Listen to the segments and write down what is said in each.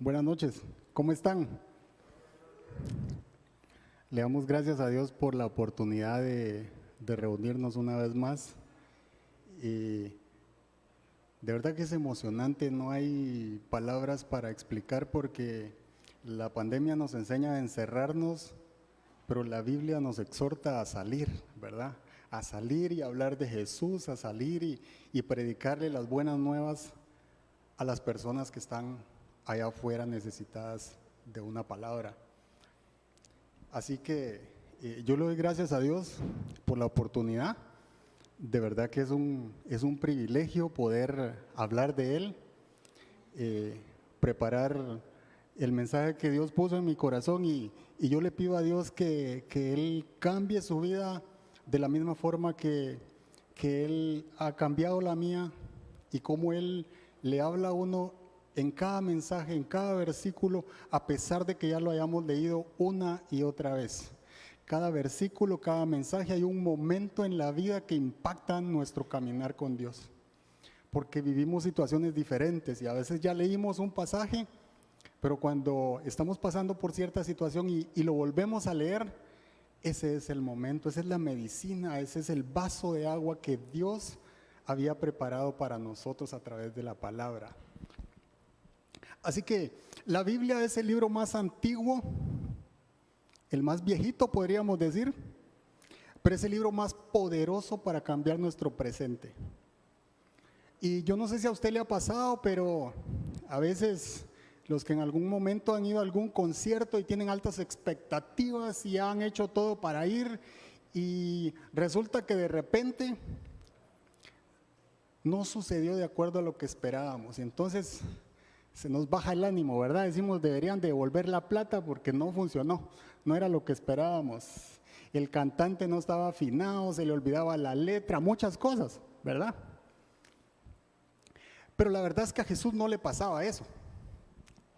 Buenas noches, ¿cómo están? Le damos gracias a Dios por la oportunidad de reunirnos una vez más. Y de verdad que es emocionante, no hay palabras para explicar porque la pandemia nos enseña a encerrarnos, pero la Biblia nos exhorta a salir, ¿verdad? A salir y hablar de Jesús, a salir y predicarle las buenas nuevas a las personas que están allá afuera necesitadas de una palabra. Así que yo le doy gracias a Dios por la oportunidad. De verdad que es un privilegio poder hablar de Él, preparar el mensaje que Dios puso en mi corazón y yo le pido a Dios que Él cambie su vida de la misma forma que Él ha cambiado la mía y cómo Él le habla a uno en cada mensaje, en cada versículo, a pesar de que ya lo hayamos leído una y otra vez. Cada versículo, cada mensaje, hay un momento en la vida que impacta nuestro caminar con Dios. Porque vivimos situaciones diferentes y a veces ya leímos un pasaje, pero cuando estamos pasando por cierta situación y lo volvemos a leer, ese es el momento, esa es la medicina, ese es el vaso de agua que Dios había preparado para nosotros a través de la palabra. Así que la Biblia es el libro más antiguo, el más viejito podríamos decir, pero es el libro más poderoso para cambiar nuestro presente. Y yo no sé si a usted le ha pasado, pero a veces los que en algún momento han ido a algún concierto y tienen altas expectativas y han hecho todo para ir y resulta que de repente no sucedió de acuerdo a lo que esperábamos y entonces se nos baja el ánimo, ¿verdad? Decimos, deberían devolver la plata porque no funcionó, no era lo que esperábamos. El cantante no estaba afinado, se le olvidaba la letra, muchas cosas, ¿verdad? Pero la verdad es que a Jesús no le pasaba eso.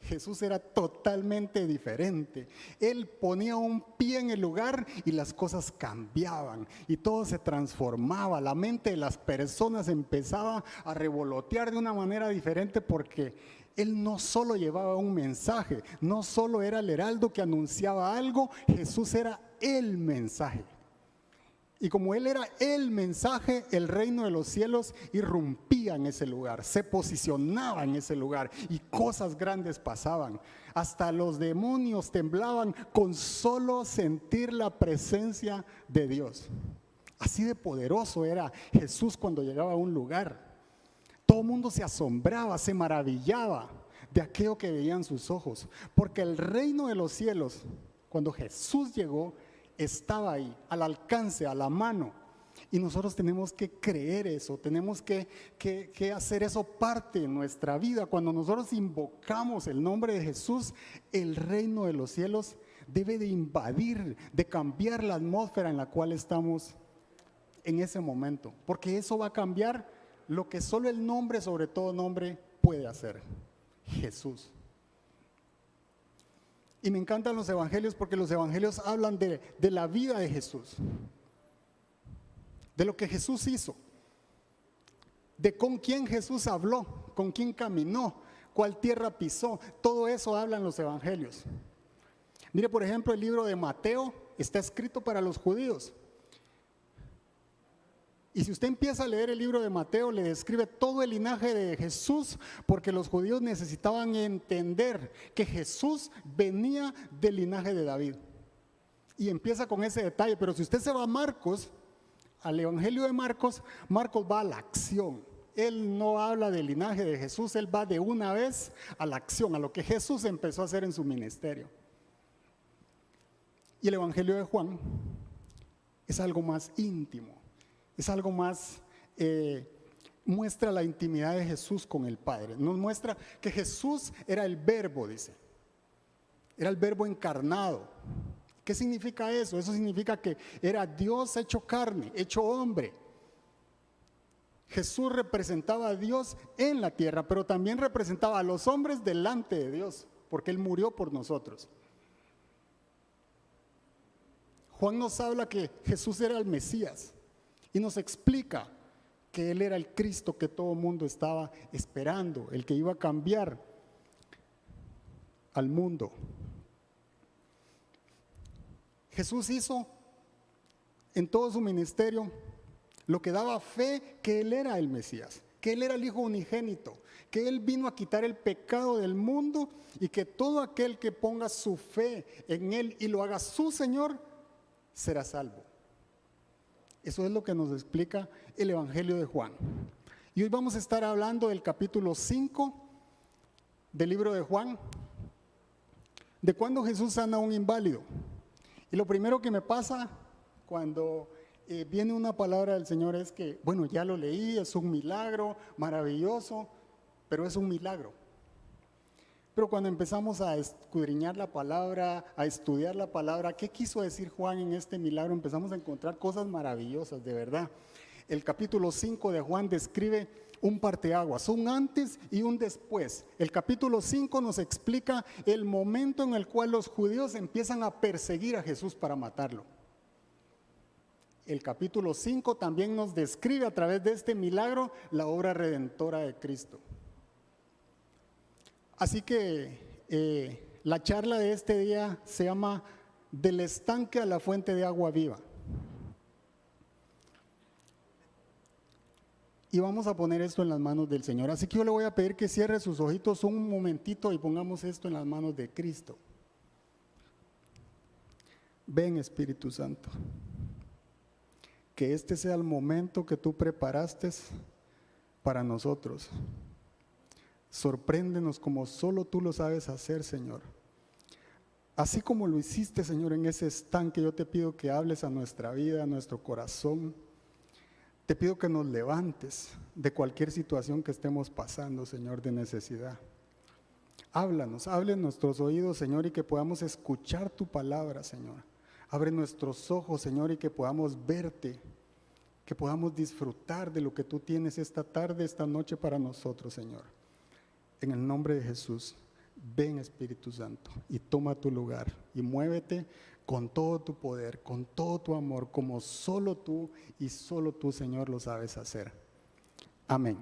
Jesús era totalmente diferente. Él ponía un pie en el lugar y las cosas cambiaban y todo se transformaba. La mente de las personas empezaba a revolotear de una manera diferente porque Él no solo llevaba un mensaje, no solo era el heraldo que anunciaba algo, Jesús era el mensaje. Y como Él era el mensaje, el reino de los cielos irrumpía en ese lugar, se posicionaba en ese lugar y cosas grandes pasaban. Hasta los demonios temblaban con solo sentir la presencia de Dios. Así de poderoso era Jesús cuando llegaba a un lugar. Todo el mundo se asombraba, se maravillaba de aquello que veían sus ojos, porque el reino de los cielos, cuando Jesús llegó, estaba ahí, al alcance, a la mano. Y nosotros tenemos que creer eso, tenemos que hacer eso parte de nuestra vida. Cuando nosotros invocamos el nombre de Jesús, el reino de los cielos debe de invadir, de cambiar la atmósfera en la cual estamos en ese momento. Porque eso va a cambiar lo que solo el nombre, sobre todo nombre, puede hacer: Jesús. Y me encantan los evangelios porque los evangelios hablan de la vida de Jesús, de lo que Jesús hizo, de con quién Jesús habló, con quién caminó, cuál tierra pisó. Todo eso hablan los evangelios. Mire, por ejemplo, el libro de Mateo está escrito para los judíos. Y si usted empieza a leer el libro de Mateo, le describe todo el linaje de Jesús, porque los judíos necesitaban entender que Jesús venía del linaje de David. Y empieza con ese detalle, pero si usted se va a Marcos, al evangelio de Marcos, Marcos va a la acción. Él no habla del linaje de Jesús, él va de una vez a la acción, a lo que Jesús empezó a hacer en su ministerio. Y el evangelio de Juan es algo más íntimo. Es algo más, muestra la intimidad de Jesús con el Padre. Nos muestra que Jesús era el verbo, dice. Era el verbo encarnado. ¿Qué significa eso? Eso significa que era Dios hecho carne, hecho hombre. Jesús representaba a Dios en la tierra, pero también representaba a los hombres delante de Dios, porque Él murió por nosotros. Juan nos habla que Jesús era el Mesías. Y nos explica que Él era el Cristo que todo el mundo estaba esperando, el que iba a cambiar al mundo. Jesús hizo en todo su ministerio lo que daba fe que Él era el Mesías, que Él era el Hijo unigénito, que Él vino a quitar el pecado del mundo y que todo aquel que ponga su fe en Él y lo haga su Señor, será salvo. Eso es lo que nos explica el Evangelio de Juan. Y hoy vamos a estar hablando del capítulo 5 del libro de Juan, de cuando Jesús sana a un inválido. Y lo primero que me pasa cuando viene una palabra del Señor es que, bueno, ya lo leí, es un milagro maravilloso, pero es un milagro. Pero cuando empezamos a escudriñar la palabra, a estudiar la palabra, ¿qué quiso decir Juan en este milagro? Empezamos a encontrar cosas maravillosas, de verdad. El capítulo 5 de Juan describe un parteaguas, un antes y un después. El capítulo 5 nos explica el momento en el cual los judíos empiezan a perseguir a Jesús para matarlo. El capítulo 5 también nos describe a través de este milagro la obra redentora de Cristo. Así que la charla de este día se llama Del estanque a la fuente de agua viva. Y vamos a poner esto en las manos del Señor. Así que yo le voy a pedir que cierre sus ojitos un momentito y pongamos esto en las manos de Cristo. Ven, Espíritu Santo, que este sea el momento que tú preparaste para nosotros. Sorpréndenos como solo tú lo sabes hacer, Señor. Así como lo hiciste, Señor, en ese estanque, yo te pido que hables a nuestra vida, a nuestro corazón. Te pido que nos levantes de cualquier situación que estemos pasando, Señor, de necesidad. Háblanos, hable en nuestros oídos, Señor, y que podamos escuchar tu palabra, Señor. Abre nuestros ojos, Señor, y que podamos verte, que podamos disfrutar de lo que tú tienes esta tarde, esta noche para nosotros, Señor. En el nombre de Jesús, ven, Espíritu Santo, y toma tu lugar y muévete con todo tu poder, con todo tu amor, como solo tú y solo tú, Señor, lo sabes hacer. Amén.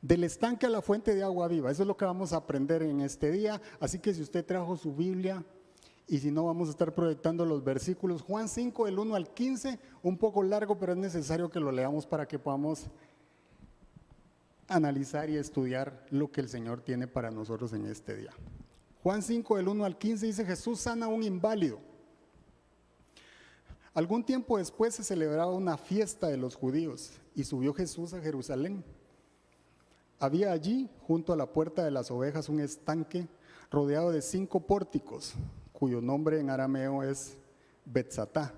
Del estanque a la fuente de agua viva, eso es lo que vamos a aprender en este día. Así que si usted trajo su Biblia, y si no, vamos a estar proyectando los versículos. Juan 5, del 1 al 15, un poco largo, pero es necesario que lo leamos para que podamos analizar y estudiar lo que el Señor tiene para nosotros en este día. Juan 5, del 1 al 15 dice: Jesús sana a un inválido. Algún tiempo después se celebraba una fiesta de los judíos y subió Jesús a Jerusalén. Había allí, junto a la puerta de las ovejas, un estanque rodeado de 5 pórticos, cuyo nombre en arameo es Betzatá,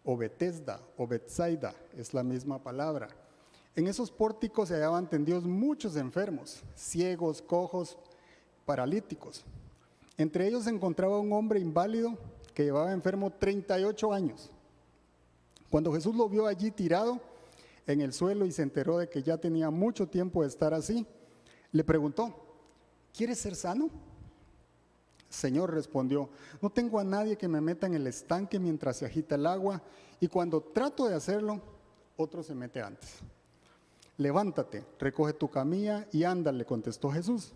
o Betesda, o Betsaida, es la misma palabra. En esos pórticos se hallaban tendidos muchos enfermos, ciegos, cojos, paralíticos. Entre ellos se encontraba un hombre inválido que llevaba enfermo 38 años. Cuando Jesús lo vio allí tirado en el suelo y se enteró de que ya tenía mucho tiempo de estar así, le preguntó: ¿quieres ser sano? Señor, respondió, no tengo a nadie que me meta en el estanque mientras se agita el agua, y cuando trato de hacerlo, otro se mete antes. Levántate, recoge tu camilla y anda, le contestó Jesús.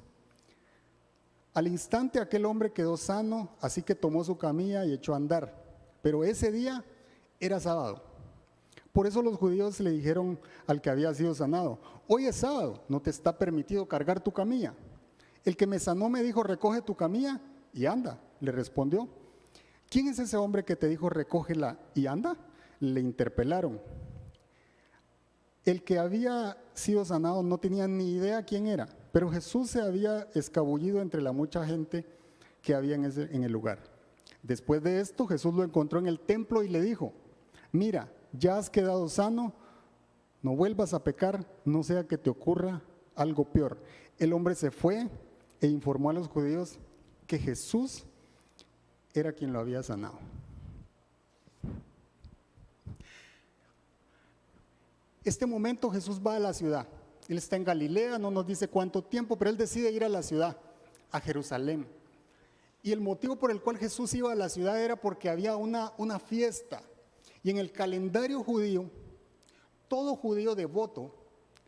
Al instante aquel hombre quedó sano, así que tomó su camilla y echó a andar. Pero ese día era sábado. Por eso los judíos le dijeron al que había sido sanado: hoy es sábado, no te está permitido cargar tu camilla. El que me sanó me dijo: recoge tu camilla y anda, le respondió. ¿Quién es ese hombre que te dijo recógela y anda? Le interpelaron. El que había sido sanado no tenía ni idea quién era, pero Jesús se había escabullido entre la mucha gente que había en el lugar. Después de esto, Jesús lo encontró en el templo y le dijo: mira, ya has quedado sano, no vuelvas a pecar, no sea que te ocurra algo peor. El hombre se fue e informó a los judíos que Jesús era quien lo había sanado. Este momento Jesús va a la ciudad. Él está en Galilea, no nos dice cuánto tiempo, pero él decide ir a la ciudad, a Jerusalén. Y el motivo por el cual Jesús iba a la ciudad era porque había una fiesta. Y en el calendario judío, todo judío devoto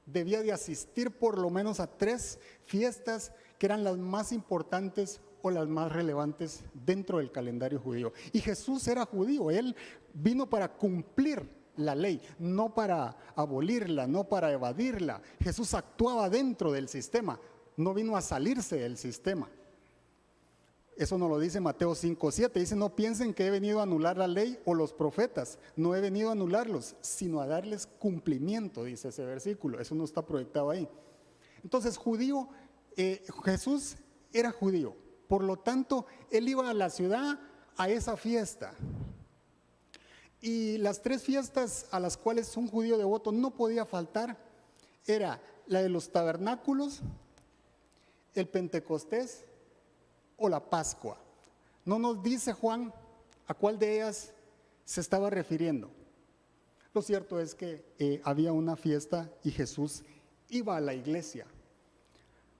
debía de asistir por lo menos a 3 fiestas que eran las más importantes o las más relevantes dentro del calendario judío. Y Jesús era judío, Él vino para cumplir la ley, no para abolirla, no para evadirla. Jesús actuaba dentro del sistema, no vino a salirse del sistema. Eso nos lo dice Mateo 5:7, dice: no piensen que he venido a anular la ley o los profetas, no he venido a anularlos, sino a darles cumplimiento, dice ese versículo. Eso no está proyectado ahí. Entonces, Jesús era judío, por lo tanto, Él iba a la ciudad a esa fiesta. Y las 3 fiestas a las cuales un judío devoto no podía faltar era la de los tabernáculos, el Pentecostés o la Pascua. No nos dice Juan a cuál de ellas se estaba refiriendo. Lo cierto es que había una fiesta y Jesús iba a la iglesia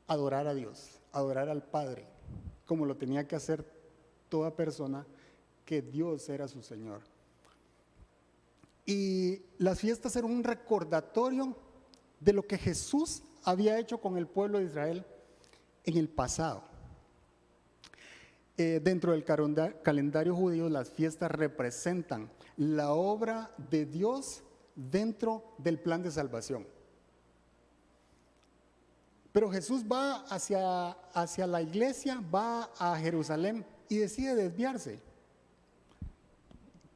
a adorar a Dios, a adorar al Padre, como lo tenía que hacer toda persona que Dios era su Señor. Y las fiestas eran un recordatorio de lo que Jesús había hecho con el pueblo de Israel en el pasado. Dentro del calendario judío, las fiestas representan la obra de Dios dentro del plan de salvación. Pero Jesús va hacia la iglesia, va a Jerusalén y decide desviarse.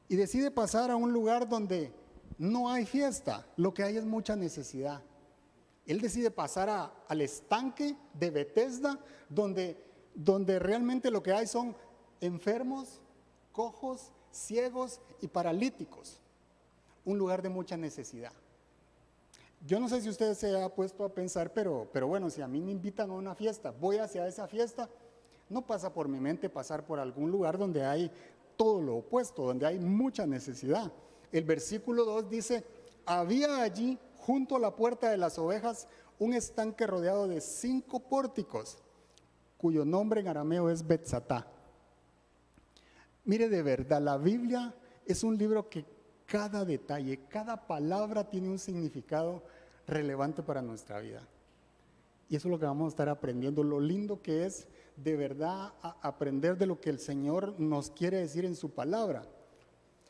Y decide pasar a un lugar donde no hay fiesta, lo que hay es mucha necesidad. Él decide pasar al estanque de Betesda, donde realmente lo que hay son enfermos, cojos, ciegos y paralíticos. Un lugar de mucha necesidad. Yo no sé si usted se ha puesto a pensar, pero bueno, si a mí me invitan a una fiesta, voy hacia esa fiesta, no pasa por mi mente pasar por algún lugar donde hay todo lo opuesto, donde hay mucha necesidad. El versículo 2 dice: había allí, junto a la puerta de las ovejas, un estanque rodeado de 5 pórticos, cuyo nombre en arameo es Betzatá. Mire, de verdad, la Biblia es un libro que cada detalle, cada palabra tiene un significado relevante para nuestra vida. Y eso es lo que vamos a estar aprendiendo. Lo lindo que es de verdad aprender de lo que el Señor nos quiere decir en su palabra.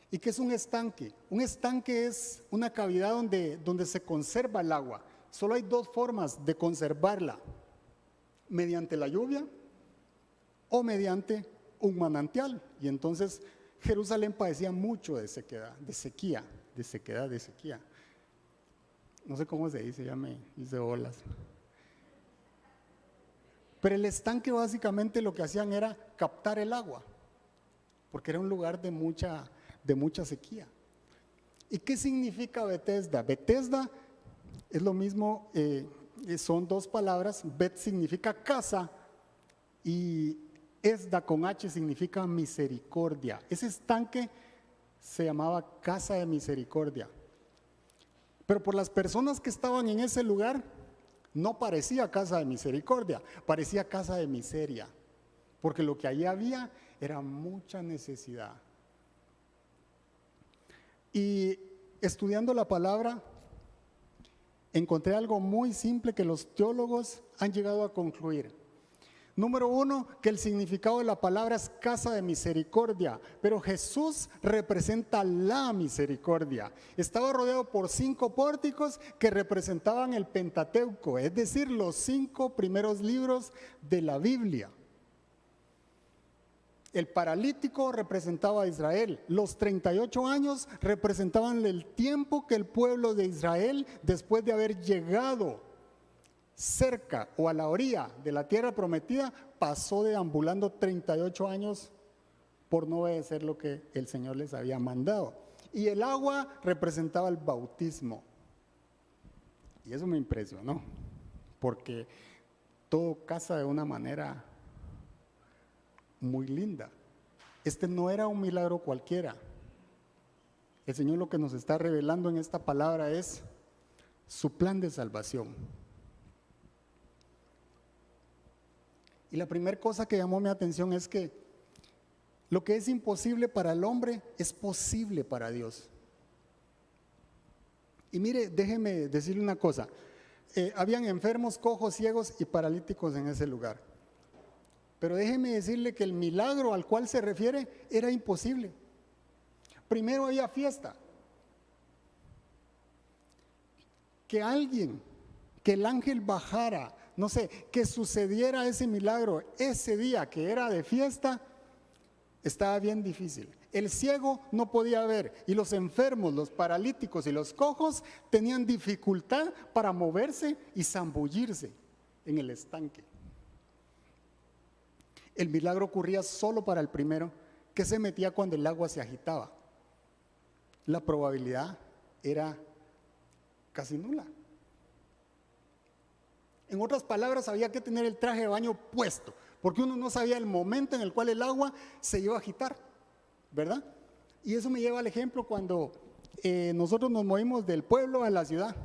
¿Y qué es un estanque? Un estanque es una cavidad donde se conserva el agua. Solo hay 2 formas de conservarla: mediante la lluvia o mediante un manantial. Y entonces Jerusalén padecía mucho de sequía. No sé cómo se dice, ya me hice bolas. Pero el estanque básicamente lo que hacían era captar el agua, porque era un lugar de mucha sequía. ¿Y qué significa Betesda? Betesda es lo mismo, son 2 palabras. Bet significa casa y Esda con H significa misericordia. Ese estanque se llamaba Casa de Misericordia. Pero por las personas que estaban en ese lugar, no parecía casa de misericordia, parecía casa de miseria, porque lo que allí había era mucha necesidad. Y estudiando la palabra, encontré algo muy simple que los teólogos han llegado a concluir. Número 1, que el significado de la palabra es casa de misericordia, pero Jesús representa la misericordia. Estaba rodeado por 5 pórticos que representaban el Pentateuco, es decir, los 5 primeros libros de la Biblia. El paralítico representaba a Israel. Los 38 años representaban el tiempo que el pueblo de Israel, después de haber llegado cerca o a la orilla de la tierra prometida, pasó deambulando 38 años por no obedecer lo que el Señor les había mandado. Y el agua representaba el bautismo. Y eso me impresionó, porque todo casa de una manera muy linda. Este no era un milagro cualquiera. El Señor lo que nos está revelando en esta palabra es su plan de salvación. Y la primera cosa que llamó mi atención es que lo que es imposible para el hombre es posible para Dios. Y mire, déjeme decirle una cosa. habían enfermos, cojos, ciegos y paralíticos en ese lugar. Pero déjeme decirle que el milagro al cual se refiere era imposible. Primero había fiesta. Que alguien, que el ángel bajara, no sé, que sucediera ese milagro ese día que era de fiesta, estaba bien difícil. El ciego no podía ver y los enfermos, los paralíticos y los cojos tenían dificultad para moverse y zambullirse en el estanque. El milagro ocurría solo para el primero, que se metía cuando el agua se agitaba. La probabilidad era casi nula. En otras palabras, había que tener el traje de baño puesto, porque uno no sabía el momento en el cual el agua se iba a agitar, ¿verdad? Y eso me lleva al ejemplo cuando nosotros nos movimos del pueblo a la ciudad.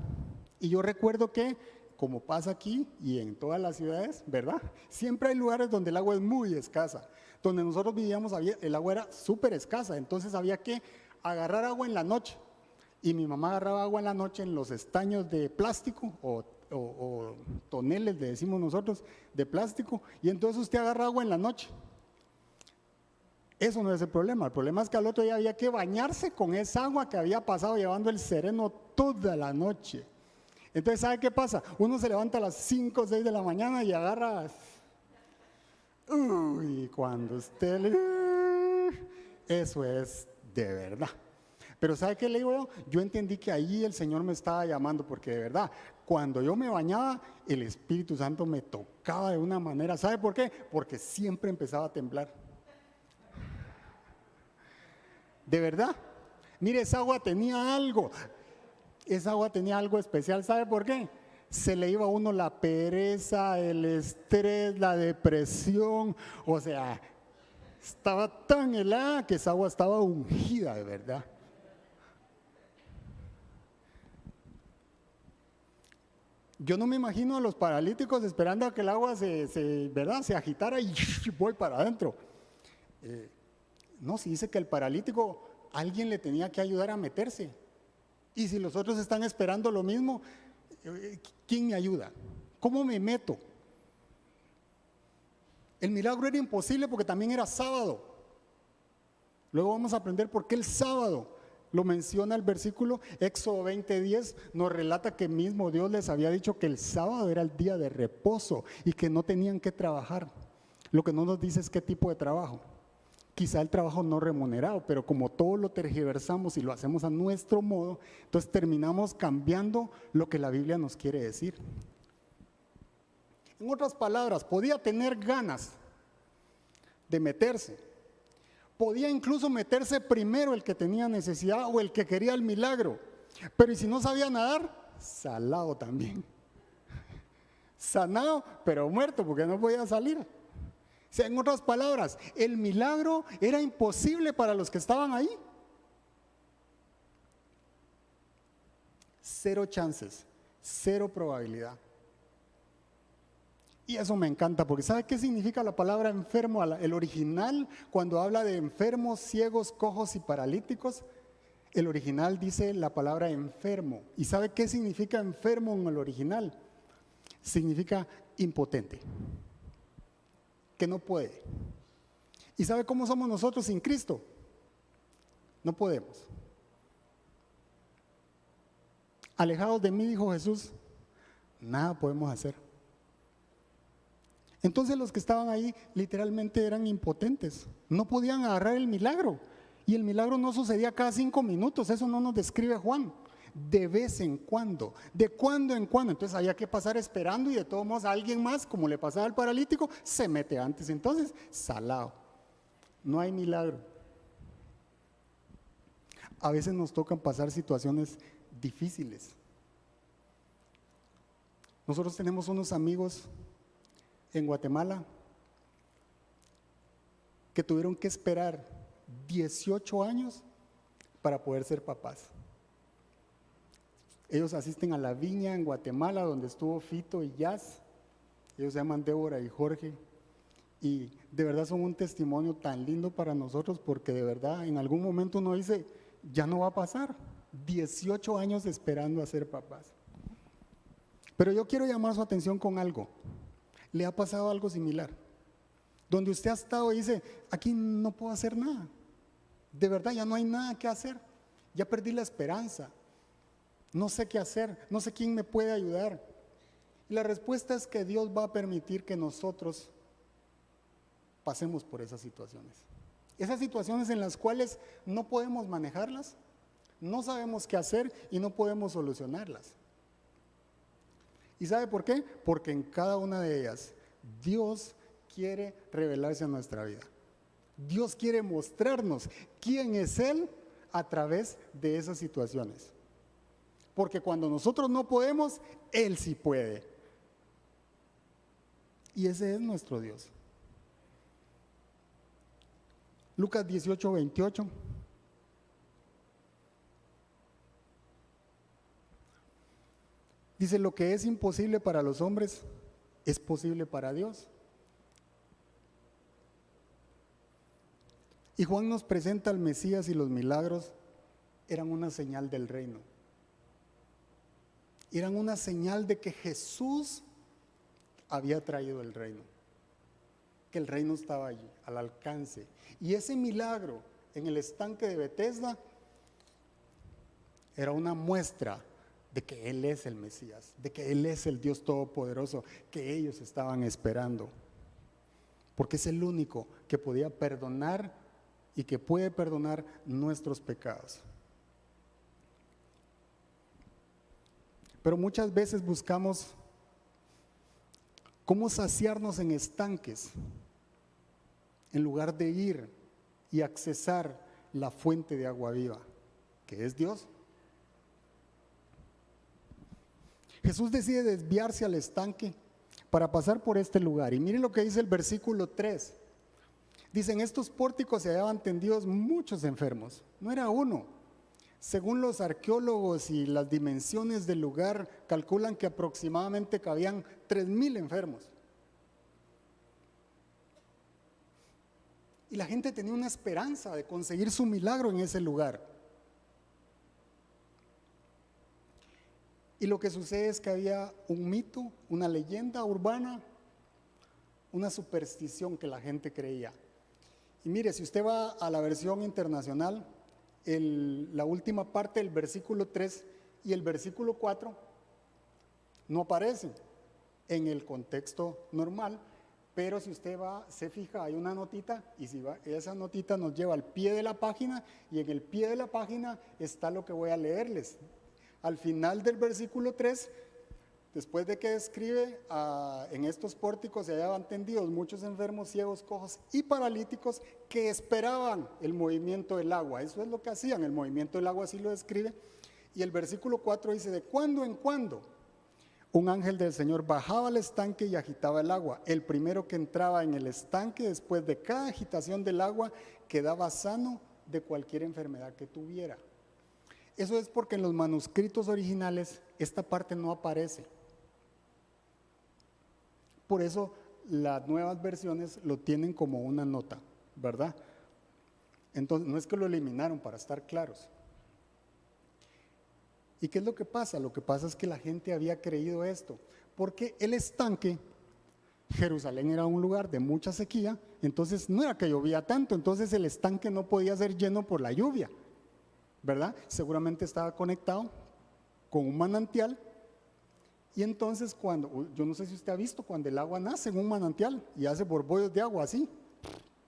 Y yo recuerdo que, como pasa aquí y en todas las ciudades, ¿verdad? Siempre hay lugares donde el agua es muy escasa. Donde nosotros vivíamos, el agua era súper escasa, entonces había que agarrar agua en la noche. Y mi mamá agarraba agua en la noche en los estaños de plástico o toneles, le decimos nosotros, de plástico, y entonces usted agarra agua en la noche. Eso no es el problema es que al otro día había que bañarse con esa agua que había pasado llevando el sereno toda la noche. Entonces, ¿sabe qué pasa? Uno se levanta a las 5 o 6 de la mañana y agarra, cuando eso es de verdad. Pero ¿sabe qué le digo yo? Yo entendí que ahí el Señor me estaba llamando, porque de verdad, cuando yo me bañaba, el Espíritu Santo me tocaba de una manera. ¿Sabe por qué? Porque siempre empezaba a temblar. De verdad. Mire, esa agua tenía algo especial. ¿Sabe por qué? Se le iba a uno la pereza, el estrés, la depresión. O sea, estaba tan helada que esa agua estaba ungida de verdad. Yo no me imagino a los paralíticos esperando a que el agua se agitara y voy para adentro. No, si dice que el paralítico, alguien le tenía que ayudar a meterse. Y si los otros están esperando lo mismo, ¿quién me ayuda? ¿Cómo me meto? El milagro era imposible porque también era sábado. Luego vamos a aprender por qué el sábado. Lo menciona el versículo Éxodo 20:10, nos relata que mismo Dios les había dicho que el sábado era el día de reposo y que no tenían que trabajar. Lo que no nos dice es qué tipo de trabajo. Quizá el trabajo no remunerado, pero como todo lo tergiversamos y lo hacemos a nuestro modo, entonces terminamos cambiando lo que la Biblia nos quiere decir. En otras palabras, podía tener ganas de meterse. Podía incluso meterse primero el que tenía necesidad o el que quería el milagro. Pero ¿y si no sabía nadar? Salado también. Sanado, pero muerto porque no podía salir. O sea, en otras palabras, el milagro era imposible para los que estaban ahí. 0 chances, 0 probabilidad. Y eso me encanta, porque ¿sabe qué significa la palabra enfermo? El original, cuando habla de enfermos, ciegos, cojos y paralíticos, el original dice la palabra enfermo. ¿Y sabe qué significa enfermo en el original? Significa impotente, que no puede. ¿Y sabe cómo somos nosotros sin Cristo? No podemos. Alejados de mí, dijo Jesús, nada podemos hacer. Entonces los que estaban ahí literalmente eran impotentes, no podían agarrar el milagro. Y el milagro no sucedía cada 5 minutos, eso no nos describe Juan. De vez en cuando, de cuando en cuando. Entonces había que pasar esperando y de todos modos a alguien más, como le pasaba al paralítico, se mete antes. Entonces, salado, no hay milagro. A veces nos tocan pasar situaciones difíciles. Nosotros tenemos unos amigos en Guatemala que tuvieron que esperar 18 años para poder ser papás. Ellos asisten a la viña en Guatemala donde estuvo Fito y Jazz. Ellos se llaman Débora y Jorge y de verdad son un testimonio tan lindo para nosotros, porque de verdad en algún momento uno dice, ya no va a pasar. 18 años esperando a ser papás. Pero yo quiero llamar su atención con algo. ¿Le ha pasado algo similar? Donde usted ha estado y dice, aquí no puedo hacer nada. De verdad, ya no hay nada que hacer. Ya perdí la esperanza. No sé qué hacer, no sé quién me puede ayudar. Y la respuesta es que Dios va a permitir que nosotros pasemos por esas situaciones. Esas situaciones en las cuales no podemos manejarlas, no sabemos qué hacer y no podemos solucionarlas. ¿Y sabe por qué? Porque en cada una de ellas Dios quiere revelarse a nuestra vida. Dios quiere mostrarnos quién es Él a través de esas situaciones. Porque cuando nosotros no podemos, Él sí puede. Y ese es nuestro Dios. Lucas 18:28. Dice, lo que es imposible para los hombres es posible para Dios. Y Juan nos presenta al Mesías y los milagros eran una señal del reino. Eran una señal de que Jesús había traído el reino. Que el reino estaba allí, al alcance. Y ese milagro en el estanque de Betesda era una muestra de que Él es el Mesías, de que Él es el Dios Todopoderoso que ellos estaban esperando. Porque es el único que podía perdonar y que puede perdonar nuestros pecados. Pero muchas veces buscamos cómo saciarnos en estanques, en lugar de ir y accesar la fuente de agua viva, que es Dios. Jesús decide desviarse al estanque para pasar por este lugar. Y miren lo que dice el versículo 3. Dice, en estos pórticos se hallaban tendidos muchos enfermos. No era uno. Según los arqueólogos y las dimensiones del lugar, calculan que aproximadamente cabían 3,000 enfermos. Y la gente tenía una esperanza de conseguir su milagro en ese lugar. Y lo que sucede es que había un mito, una leyenda urbana, una superstición que la gente creía. Y mire, si usted va a la versión internacional, la última parte del versículo 3 y el versículo 4 no aparecen en el contexto normal, pero si usted va, se fija, hay una notita, y si va, esa notita nos lleva al pie de la página, y en el pie de la página está lo que voy a leerles. Al final del versículo 3, después de que describe en estos pórticos se hallaban tendidos muchos enfermos, ciegos, cojos y paralíticos que esperaban el movimiento del agua. Eso es lo que hacían, el movimiento del agua así lo describe. Y el versículo 4 dice, de cuando en cuando un ángel del Señor bajaba al estanque y agitaba el agua. El primero que entraba en el estanque después de cada agitación del agua quedaba sano de cualquier enfermedad que tuviera. Eso es porque en los manuscritos originales esta parte no aparece. Por eso las nuevas versiones lo tienen como una nota, ¿verdad? Entonces, no es que lo eliminaron, para estar claros. ¿Y qué es lo que pasa? Lo que pasa es que la gente había creído esto, porque el estanque, Jerusalén era un lugar de mucha sequía, entonces no era que llovía tanto, entonces el estanque no podía ser lleno por la lluvia, ¿verdad? Seguramente estaba conectado con un manantial. Y entonces yo no sé si usted ha visto cuando el agua nace en un manantial y hace borbollos de agua así,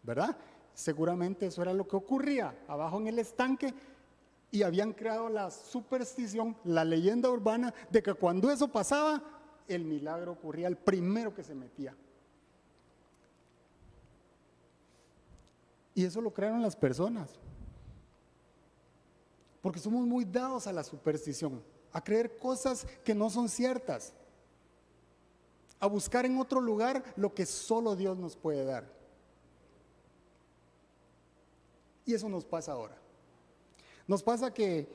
¿verdad? Seguramente eso era lo que ocurría abajo en el estanque y habían creado la superstición, la leyenda urbana de que cuando eso pasaba, el milagro ocurría el primero que se metía. Y eso lo crearon las personas, porque somos muy dados a la superstición, a creer cosas que no son ciertas, a buscar en otro lugar lo que solo Dios nos puede dar. Y eso nos pasa ahora. Nos pasa que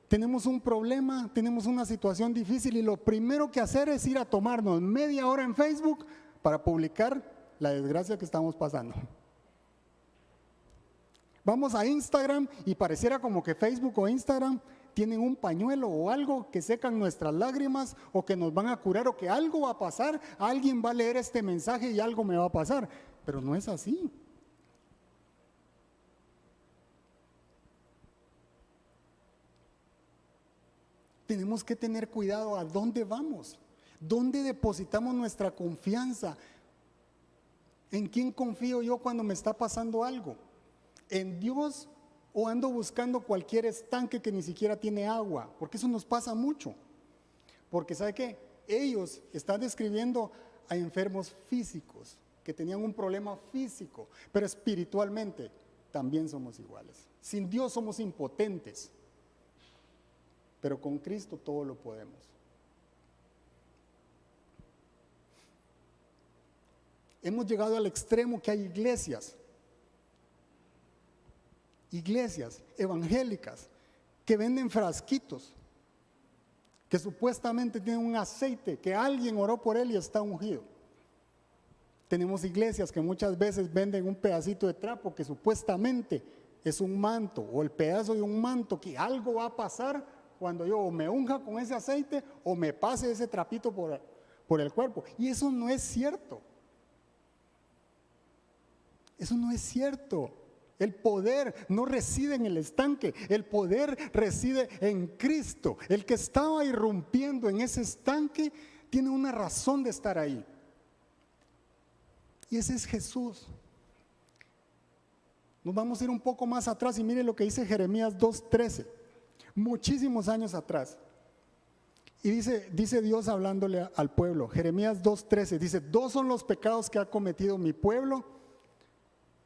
tenemos un problema, tenemos una situación difícil y lo primero que hacer es ir a tomarnos media hora en Facebook para publicar la desgracia que estamos pasando. Vamos a Instagram y pareciera como que Facebook o Instagram tienen un pañuelo o algo que secan nuestras lágrimas o que nos van a curar o que algo va a pasar, alguien va a leer este mensaje y algo me va a pasar, pero no es así. Tenemos que tener cuidado a dónde vamos, dónde depositamos nuestra confianza. ¿En quién confío yo cuando me está pasando algo? ¿En Dios o ando buscando cualquier estanque que ni siquiera tiene agua? Porque eso nos pasa mucho. Porque ¿sabe qué? Ellos están describiendo a enfermos físicos que tenían un problema físico, pero espiritualmente también somos iguales. Sin Dios somos impotentes. Pero con Cristo todo lo podemos. Hemos llegado al extremo que hay iglesias evangélicas que venden frasquitos, que supuestamente tienen un aceite, que alguien oró por él y está ungido. Tenemos iglesias que muchas veces venden un pedacito de trapo que supuestamente es un manto, o el pedazo de un manto, que algo va a pasar cuando yo o me unja con ese aceite o me pase ese trapito por el cuerpo. Y eso no es cierto. Eso no es cierto. El poder no reside en el estanque, el poder reside en Cristo. El que estaba irrumpiendo en ese estanque tiene una razón de estar ahí. Y ese es Jesús. Nos vamos a ir un poco más atrás y mire lo que dice Jeremías 2:13. Muchísimos años atrás. Y dice Dios hablándole al pueblo, Jeremías 2:13, dice: 2 son los pecados que ha cometido mi pueblo.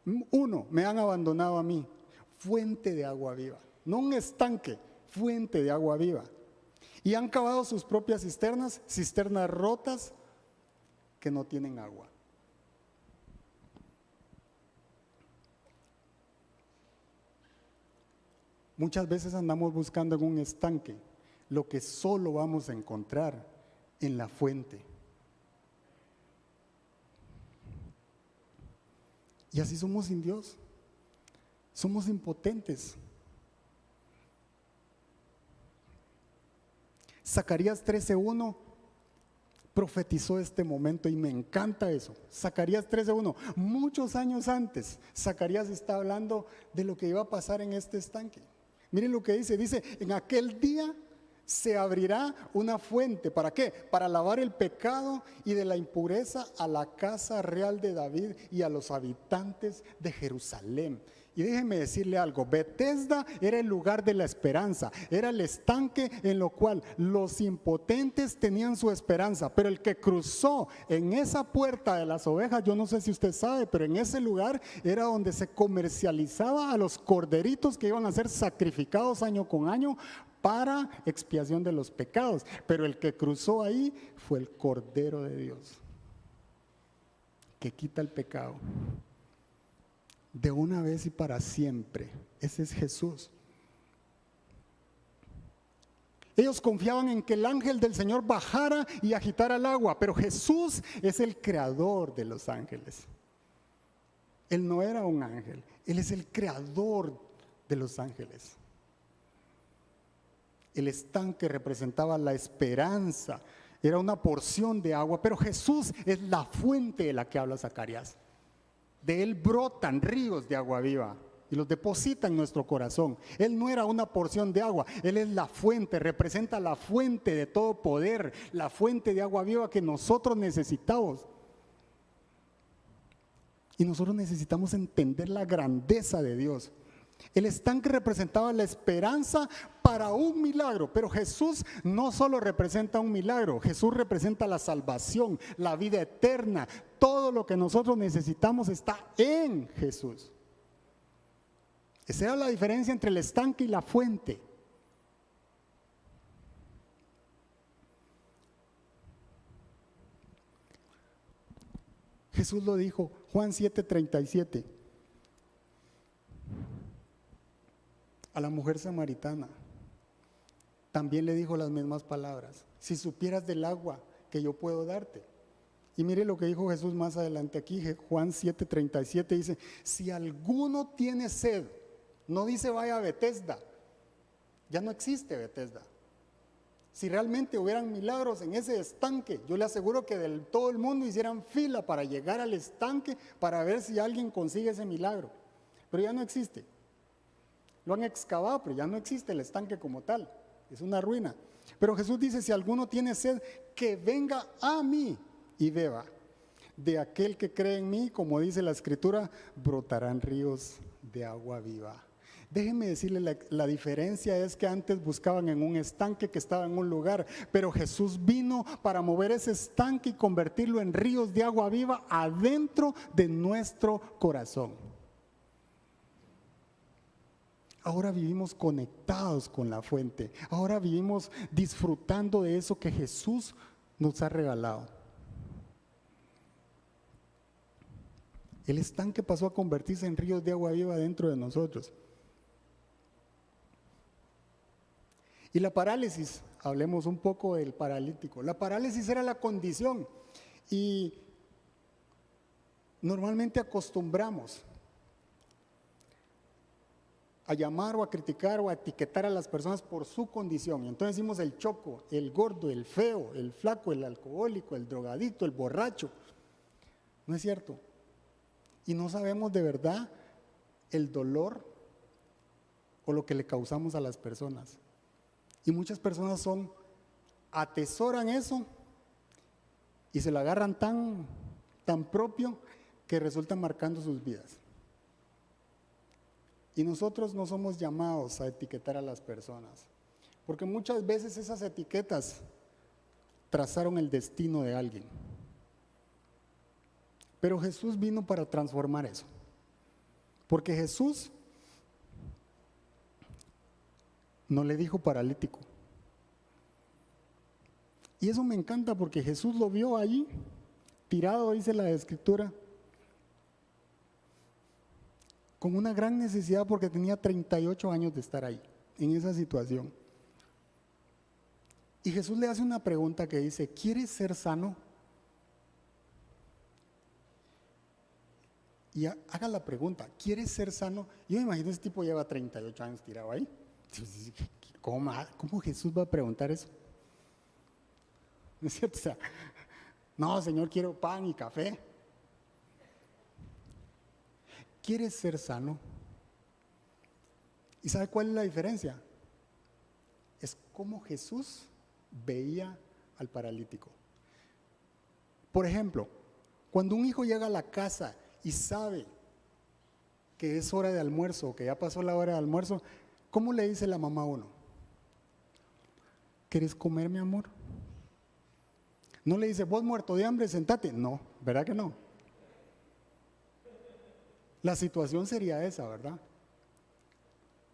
1, me han abandonado a mí, fuente de agua viva. No un estanque, fuente de agua viva. Y han cavado sus propias cisternas rotas que no tienen agua. Muchas veces andamos buscando en un estanque lo que solo vamos a encontrar en la fuente. Y así somos sin Dios. Somos impotentes. Zacarías 13:1 profetizó este momento y me encanta eso. Zacarías 13:1, muchos años antes, Zacarías está hablando de lo que iba a pasar en este estanque. Miren lo que dice, en aquel día se abrirá una fuente. ¿Para qué? Para lavar el pecado y de la impureza a la casa real de David y a los habitantes de Jerusalén. Y déjenme decirle algo, Betesda era el lugar de la esperanza, era el estanque en lo cual los impotentes tenían su esperanza, pero el que cruzó en esa puerta de las ovejas, yo no sé si usted sabe, pero en ese lugar era donde se comercializaba a los corderitos que iban a ser sacrificados año con año para expiación de los pecados, pero el que cruzó ahí fue el Cordero de Dios, que quita el pecado de una vez y para siempre. Ese es Jesús. Ellos confiaban en que el ángel del Señor bajara y agitara el agua, pero Jesús es el creador de los ángeles. Él no era un ángel, Él es el creador de los ángeles. El estanque representaba la esperanza, era una porción de agua, pero Jesús es la fuente de la que habla Zacarías. De Él brotan ríos de agua viva y los deposita en nuestro corazón. Él no era una porción de agua, Él es la fuente, representa la fuente de todo poder, la fuente de agua viva que nosotros necesitamos. Y nosotros necesitamos entender la grandeza de Dios. El estanque representaba la esperanza para un milagro, pero Jesús no solo representa un milagro, Jesús representa la salvación, la vida eterna. Todo lo que nosotros necesitamos está en Jesús. Esa era la diferencia entre el estanque y la fuente. Jesús lo dijo, Juan 7:37. A la mujer samaritana también le dijo las mismas palabras: si supieras del agua que yo puedo darte. Y mire lo que dijo Jesús más adelante aquí, Juan 7:37 dice: si alguno tiene sed, no dice vaya a Betesda, Ya no existe Bethesda. Si realmente hubieran milagros en ese estanque, yo le aseguro que todo el mundo hicieran fila para llegar al estanque para ver si alguien consigue ese milagro. Pero ya no existe. Lo han excavado, pero ya no existe el estanque como tal. Es una ruina. Pero Jesús dice, si alguno tiene sed, que venga a mí y beba. De aquel que cree en mí, como dice la Escritura, brotarán ríos de agua viva. Déjenme decirle, la diferencia es que antes buscaban en un estanque que estaba en un lugar, pero Jesús vino para mover ese estanque y convertirlo en ríos de agua viva adentro de nuestro corazón. Ahora vivimos conectados con la fuente, ahora vivimos disfrutando de eso que Jesús nos ha regalado. El estanque pasó a convertirse en ríos de agua viva dentro de nosotros. Y la parálisis, hablemos un poco del paralítico. La parálisis era la condición y normalmente acostumbramos a llamar o a criticar o a etiquetar a las personas por su condición. Y entonces decimos el choco, el gordo, el feo, el flaco, el alcohólico, el drogadicto, el borracho. ¿No es cierto? Y no sabemos de verdad el dolor o lo que le causamos a las personas. Y muchas personas atesoran eso y se lo agarran tan propio que resultan marcando sus vidas. Y nosotros no somos llamados a etiquetar a las personas, porque muchas veces esas etiquetas trazaron el destino de alguien. Pero Jesús vino para transformar eso, porque Jesús no le dijo paralítico. Y eso me encanta porque Jesús lo vio allí, tirado, dice la Escritura, con una gran necesidad porque tenía 38 años de estar ahí, en esa situación. Y Jesús le hace una pregunta que dice, ¿quieres ser sano? Y haga la pregunta, ¿quieres ser sano? Yo me imagino ese tipo lleva 38 años tirado ahí. ¿Cómo Jesús va a preguntar eso? ¿No es cierto? O sea, no, Señor, quiero pan y café. ¿Quieres ser sano? ¿Y sabe cuál es la diferencia? Es cómo Jesús veía al paralítico. Por ejemplo, cuando un hijo llega a la casa y sabe que es hora de almuerzo, que ya pasó la hora de almuerzo, ¿cómo le dice la mamá a uno? ¿Quieres comer, mi amor? No le dice, vos muerto de hambre, sentate. No, ¿verdad que no? La situación sería esa, ¿verdad?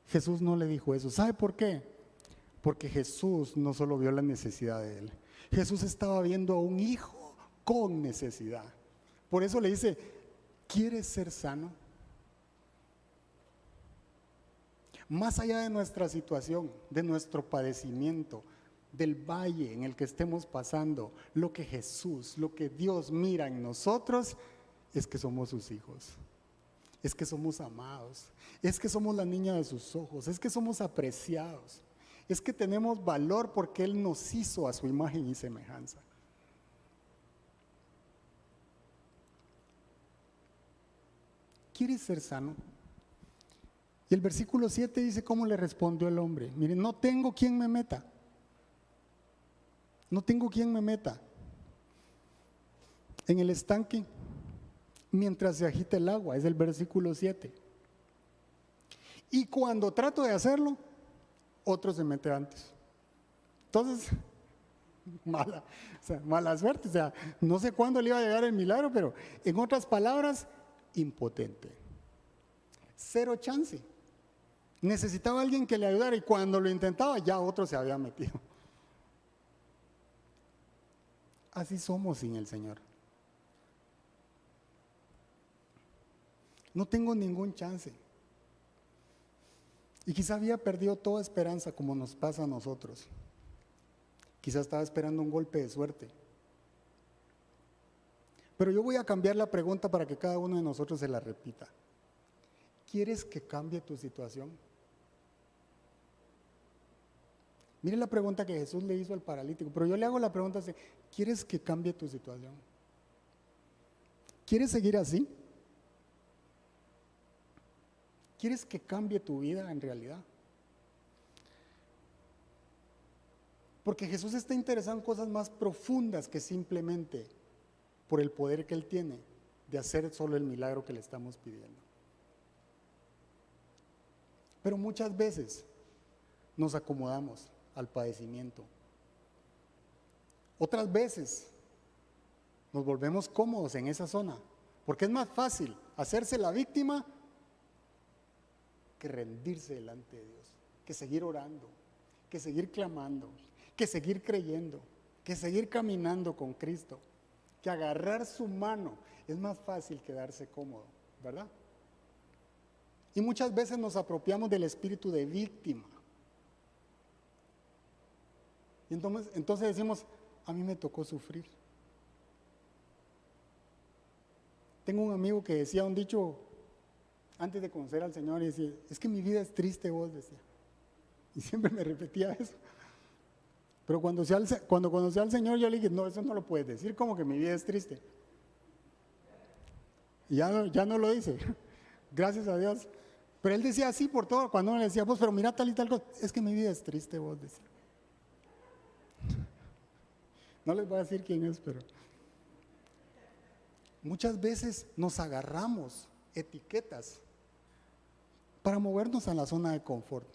Jesús no le dijo eso. ¿Sabe por qué? Porque Jesús no solo vio la necesidad de él. Jesús estaba viendo a un hijo con necesidad. Por eso le dice, ¿quieres ser sano? Más allá de nuestra situación, de nuestro padecimiento, del valle en el que estemos pasando, lo que Jesús, lo que Dios mira en nosotros es que somos sus hijos, es que somos amados, es que somos la niña de sus ojos, es que somos apreciados, es que tenemos valor porque Él nos hizo a su imagen y semejanza. ¿Quieres ser sano? Y el versículo 7 dice cómo le respondió el hombre. Miren, no tengo quien me meta. No tengo quien me meta en el estanque mientras se agita el agua. Es el versículo 7. Y cuando trato de hacerlo, otro se mete antes. Entonces, mala suerte. O sea, no sé cuándo le iba a llegar el milagro, pero en otras palabras, impotente. Cero chance. Necesitaba alguien que le ayudara y cuando lo intentaba ya otro se había metido. Así somos sin el Señor. No tengo ningún chance. Y quizá había perdido toda esperanza como nos pasa a nosotros. Quizá estaba esperando un golpe de suerte. Pero yo voy a cambiar la pregunta para que cada uno de nosotros se la repita. ¿Quieres que cambie tu situación? Mire la pregunta que Jesús le hizo al paralítico, pero yo le hago la pregunta así: ¿quieres que cambie tu situación? ¿Quieres seguir así? ¿Quieres que cambie tu vida en realidad? Porque Jesús está interesado en cosas más profundas que simplemente por el poder que Él tiene de hacer solo el milagro que le estamos pidiendo. Pero muchas veces nos acomodamos al padecimiento. Otras veces nos volvemos cómodos en esa zona, porque es más fácil hacerse la víctima que rendirse delante de Dios, que seguir orando, que seguir clamando, que seguir creyendo, que seguir caminando con Cristo, que agarrar su mano. Es más fácil quedarse cómodo, ¿verdad? Y muchas veces nos apropiamos del espíritu de víctima. Y entonces decimos: a mí me tocó sufrir. Tengo un amigo que decía un dicho antes de conocer al Señor, y decía: es que mi vida es triste, vos, decía. Y siempre me repetía eso. Pero cuando conocí al Señor, yo le dije: no, eso no lo puedes decir, como que mi vida es triste. Y ya no lo dice, gracias a Dios. Pero él decía así por todo, cuando uno le decía: vos, pero mira tal y tal cosa, es que mi vida es triste, vos, decía. No les voy a decir quién es, pero muchas veces nos agarramos etiquetas para movernos a la zona de confort.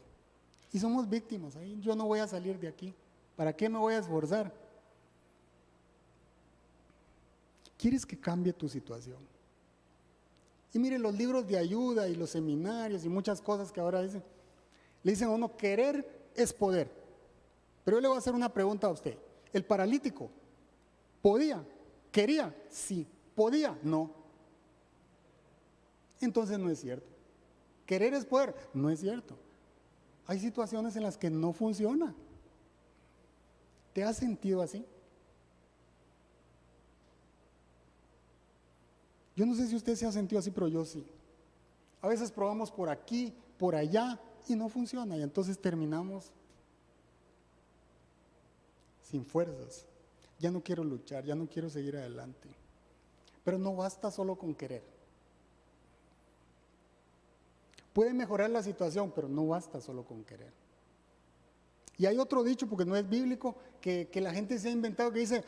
Y somos víctimas. Ahí yo no voy a salir de aquí. ¿Para qué me voy a esforzar? ¿Quieres que cambie tu situación? Y mire, los libros de ayuda y los seminarios y muchas cosas que ahora dicen, le dicen a uno: querer es poder. Pero yo le voy a hacer una pregunta a usted. ¿El paralítico podía? ¿Quería? Sí. ¿Podía? No. Entonces no es cierto. ¿Querer es poder? No es cierto. Hay situaciones en las que no funciona. ¿Te has sentido así? Yo no sé si usted se ha sentido así, pero yo sí. A veces probamos por aquí, por allá, y no funciona, y entonces terminamos sin fuerzas. Ya no quiero luchar, ya no quiero seguir adelante. Pero no basta solo con querer. Puede mejorar la situación, pero no basta solo con querer. Y hay otro dicho, porque no es bíblico, que la gente se ha inventado, que dice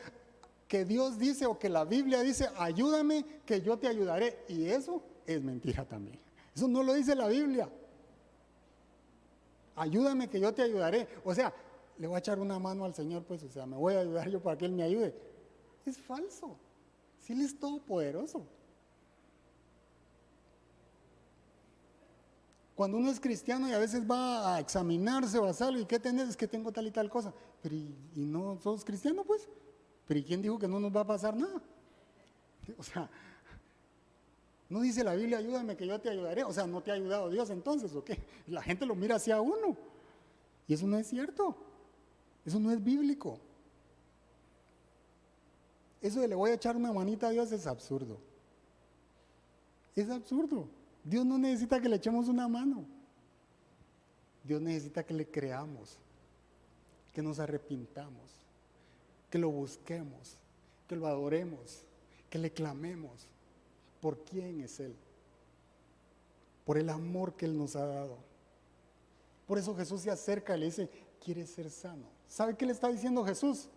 que Dios dice, o que la Biblia dice: ayúdame que yo te ayudaré. Y eso es mentira también. Eso no lo dice la Biblia. Ayúdame que yo te ayudaré. O sea, le voy a echar una mano al Señor, pues, o sea, me voy a ayudar yo para que Él me ayude. Es falso. Si Él es todopoderoso. Cuando uno es cristiano y a veces va a examinarse o a algo, ¿y qué tenés? Es que tengo tal y tal cosa. Pero ¿y no sos cristiano, pues? Pero ¿y quién dijo que no nos va a pasar nada? O sea, no dice la Biblia: ayúdame que yo te ayudaré. O sea, ¿no te ha ayudado Dios entonces o qué? La gente lo mira hacia uno. Y eso no es cierto. Eso no es bíblico. Eso de le voy a echar una manita a Dios es absurdo. Es absurdo. Dios no necesita que le echemos una mano. Dios necesita que le creamos, que nos arrepintamos, que lo busquemos, que lo adoremos, que le clamemos. ¿Por quién es Él? Por el amor que Él nos ha dado. Por eso Jesús se acerca y le dice: ¿quieres ser sano? ¿Sabe qué le está diciendo Jesús?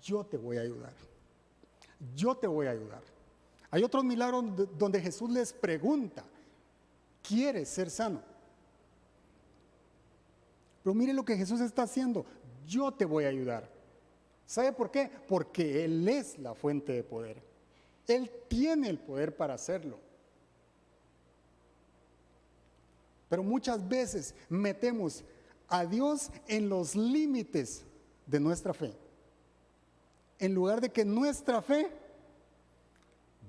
Yo te voy a ayudar. Yo te voy a ayudar. Hay otros milagros donde Jesús les pregunta: ¿quieres ser sano? Pero mire lo que Jesús está haciendo: yo te voy a ayudar. ¿Sabe por qué? Porque Él es la fuente de poder. Él tiene el poder para hacerlo. Pero muchas veces metemos a Dios en los límites de nuestra fe, en lugar de que nuestra fe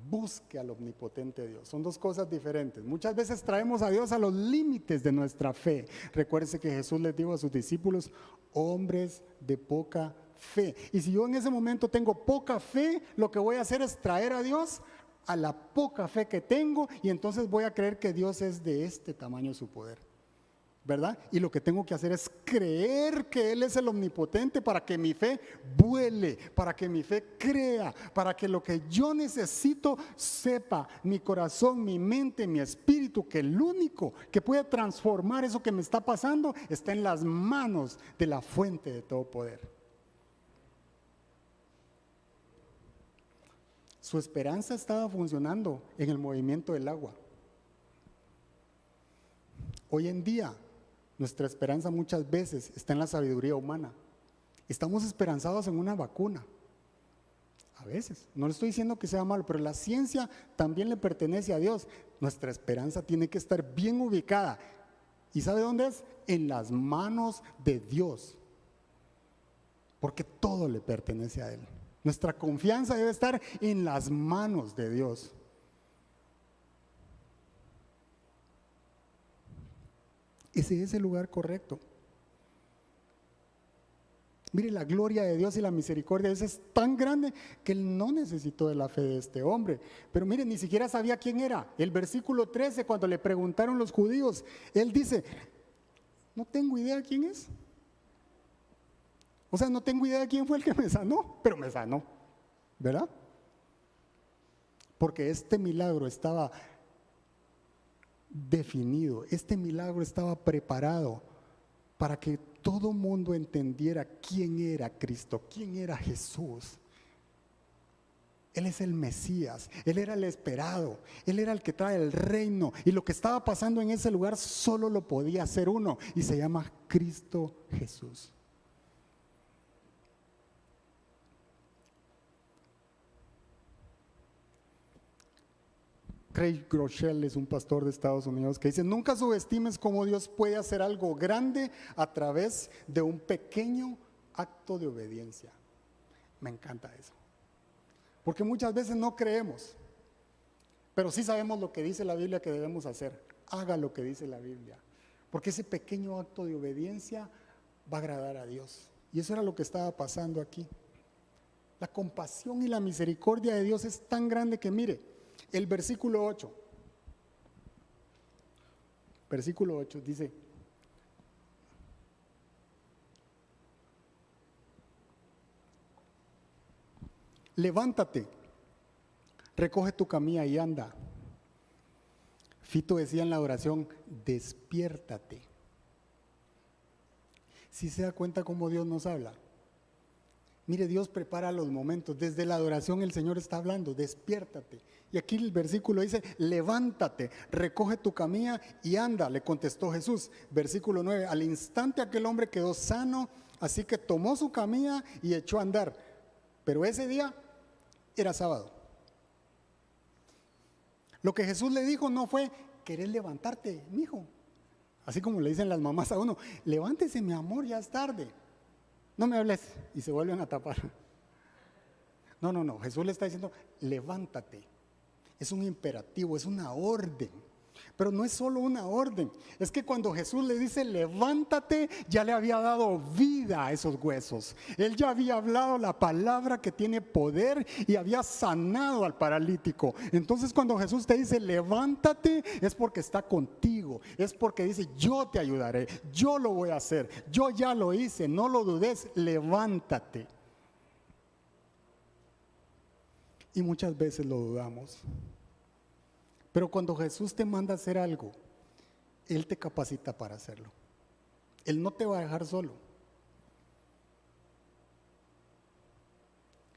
busque al omnipotente Dios. Son dos cosas diferentes. Muchas veces traemos a Dios a los límites de nuestra fe. Recuérdense que Jesús les dijo a sus discípulos: hombres de poca fe. Y si yo en ese momento tengo poca fe, lo que voy a hacer es traer a Dios a la poca fe que tengo, y entonces voy a creer que Dios es de este tamaño su poder. ¿verdad? Y lo que tengo que hacer es creer que Él es el omnipotente para que mi fe vuele, para que mi fe crea, para que lo que yo necesito sepa mi corazón, mi mente, mi espíritu, que el único que puede transformar eso que me está pasando está en las manos de la fuente de todo poder. Su esperanza estaba funcionando en el movimiento del agua. Hoy en día, nuestra esperanza muchas veces está en la sabiduría humana. Estamos esperanzados en una vacuna. A veces, no le estoy diciendo que sea malo, pero la ciencia también le pertenece a Dios. Nuestra esperanza tiene que estar bien ubicada. ¿Y sabe dónde es? En las manos de Dios. Porque todo le pertenece a Él. Nuestra confianza debe estar en las manos de Dios. Ese es el lugar correcto. Mire, la gloria de Dios y la misericordia de Dios es tan grande que Él no necesitó de la fe de este hombre. Pero mire, ni siquiera sabía quién era. El versículo 13, cuando le preguntaron los judíos, Él dice, no tengo idea quién es. O sea, no tengo idea de quién fue el que me sanó, pero me sanó, ¿verdad? Porque este milagro estaba definido, este milagro estaba preparado para que todo mundo entendiera quién era Cristo, quién era Jesús. Él es el Mesías, Él era el esperado, Él era el que trae el reino, y lo que estaba pasando en ese lugar solo lo podía hacer uno, y se llama Cristo Jesús. Craig Groeschel es un pastor de Estados Unidos que dice, nunca subestimes cómo Dios puede hacer algo grande a través de un pequeño acto de obediencia. Me encanta eso. Porque muchas veces no creemos, pero sí sabemos lo que dice la Biblia que debemos hacer. Haga lo que dice la Biblia. Porque ese pequeño acto de obediencia va a agradar a Dios. Y eso era lo que estaba pasando aquí. La compasión y la misericordia de Dios es tan grande que mire, el versículo 8 dice, levántate, recoge tu camilla y anda. Fito decía en la oración, despiértate. ¿Sí se da cuenta cómo Dios nos habla? Mire, Dios prepara los momentos. Desde la adoración el Señor está hablando, despiértate. Y aquí el versículo dice, levántate, recoge tu camilla y anda, le contestó Jesús. Versículo 9, al instante aquel hombre quedó sano, así que tomó su camilla y echó a andar. Pero ese día era sábado. Lo que Jesús le dijo no fue, ¿querés levantarte, mijo? Así como le dicen las mamás a uno, levántese mi amor, ya es tarde. No me hables, y se vuelven a tapar. No, Jesús le está diciendo, levántate. Es un imperativo, es una orden. Pero no es solo una orden, es que cuando Jesús le dice levántate, ya le había dado vida a esos huesos. Él ya había hablado la palabra que tiene poder y había sanado al paralítico. Entonces cuando Jesús te dice levántate, es porque está contigo, es porque dice yo te ayudaré, yo lo voy a hacer, yo ya lo hice, no lo dudes, levántate. Y muchas veces lo dudamos. Pero cuando Jesús te manda a hacer algo, Él te capacita para hacerlo. Él no te va a dejar solo.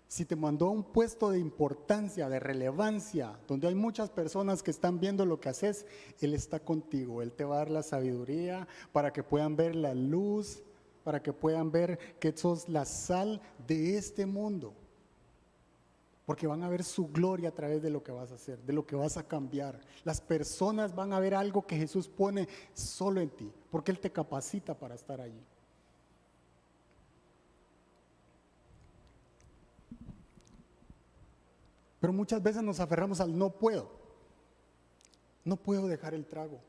Si te mandó a un puesto de importancia, de relevancia, donde hay muchas personas que están viendo lo que haces, Él está contigo. Él te va a dar la sabiduría para que puedan ver la luz, para que puedan ver que sos la sal de este mundo. Porque van a ver su gloria a través de lo que vas a hacer, de lo que vas a cambiar. Las personas van a ver algo que Jesús pone solo en ti, porque Él te capacita para estar allí. Pero muchas veces nos aferramos al no puedo. No puedo dejar el trago.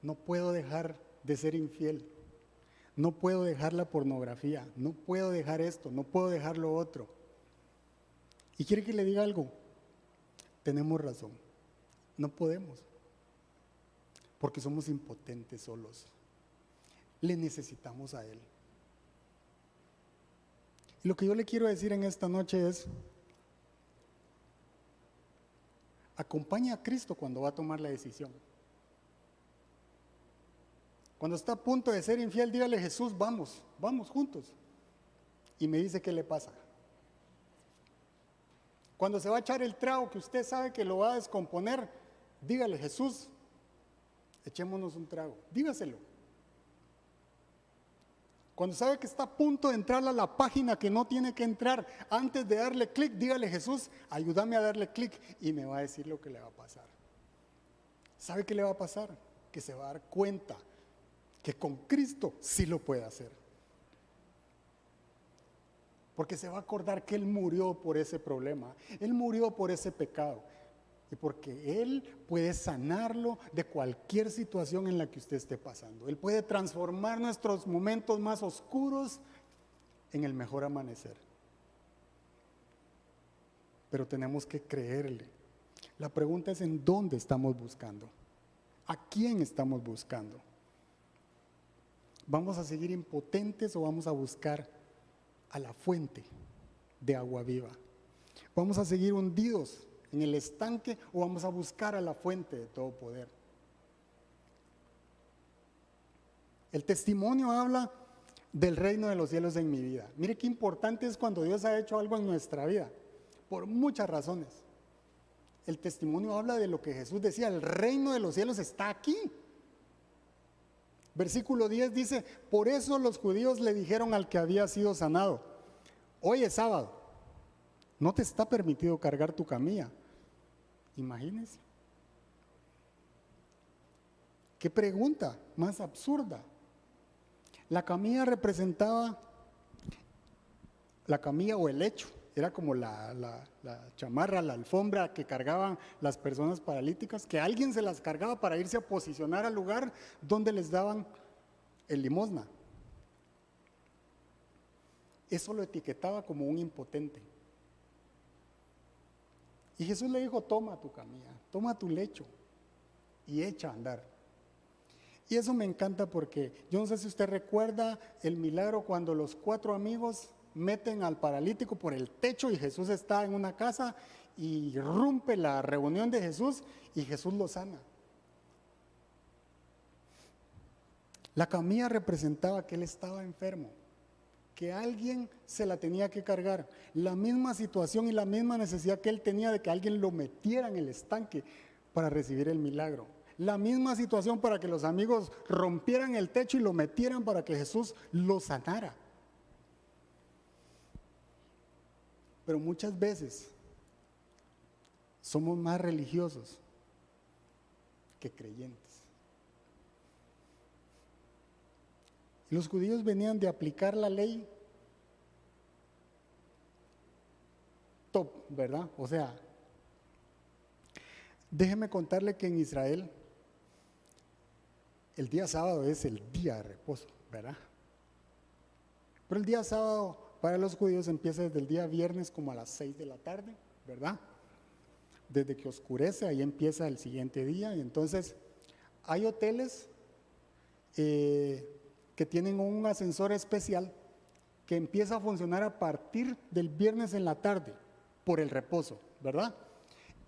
No puedo dejar de ser infiel. No puedo dejar la pornografía. No puedo dejar esto. No puedo dejar lo otro. ¿Y quiere que le diga algo? Tenemos razón, no podemos. porque somos impotentes solos. Le necesitamos a Él. Y lo que yo le quiero decir en esta noche es, acompaña a Cristo cuando va a tomar la decisión. Cuando está a punto de ser infiel, dígale: Jesús, vamos juntos. Y me dice qué le pasa. Cuando se va a echar el trago que usted sabe que lo va a descomponer, dígale: Jesús, echémonos un trago. Dígaselo. Cuando sabe que está a punto de entrar a la página que no tiene que entrar, antes de darle clic, dígale: Jesús, ayúdame a darle clic, y me va a decir lo que le va a pasar. ¿Sabe qué le va a pasar? Que se va a dar cuenta que con Cristo sí lo puede hacer. Porque se va a acordar que Él murió por ese problema, Él murió por ese pecado, y porque Él puede sanarlo de cualquier situación en la que usted esté pasando. Él puede transformar nuestros momentos más oscuros en el mejor amanecer. Pero tenemos que creerle. La pregunta es: ¿en dónde estamos buscando? ¿A quién estamos buscando? ¿Vamos a seguir impotentes o vamos a buscar a la fuente de agua viva? ¿Vamos a seguir hundidos en el estanque o vamos a buscar a la fuente de todo poder? El testimonio habla del reino de los cielos en mi vida. Mire qué importante es cuando Dios ha hecho algo en nuestra vida, por muchas razones. El testimonio habla de lo que Jesús decía: el reino de los cielos está aquí. Versículo 10 dice: por eso los judíos le dijeron al que había sido sanado: hoy es sábado, no te está permitido cargar tu camilla. Imagínense. ¿Qué pregunta más absurda? La camilla representaba, la camilla o el lecho, era como la chamarra, la alfombra que cargaban las personas paralíticas, que alguien se las cargaba para irse a posicionar al lugar donde les daban el limosna. Eso lo etiquetaba como un impotente. Y Jesús le dijo: toma tu camilla, toma tu lecho y echa a andar. Y eso me encanta porque yo no sé si usted recuerda el milagro cuando los 4 amigos meten al paralítico por el techo y Jesús está en una casa y irrumpe la reunión de Jesús y Jesús lo sana. La camilla representaba que él estaba enfermo, que alguien se la tenía que cargar. La misma situación y la misma necesidad que él tenía de que alguien lo metiera en el estanque para recibir el milagro. La misma situación para que los amigos rompieran el techo y lo metieran para que Jesús lo sanara. Pero muchas veces somos más religiosos que creyentes. Los judíos venían de aplicar la ley top, ¿verdad? O sea, déjeme contarle que en Israel el día sábado es el día de reposo, ¿verdad? Pero el día sábado para los judíos empieza desde el día viernes como a las 6 de la tarde, ¿verdad? Desde que oscurece, ahí empieza el siguiente día. Y entonces hay hoteles que tienen un ascensor especial que empieza a funcionar a partir del viernes en la tarde por el reposo, ¿verdad?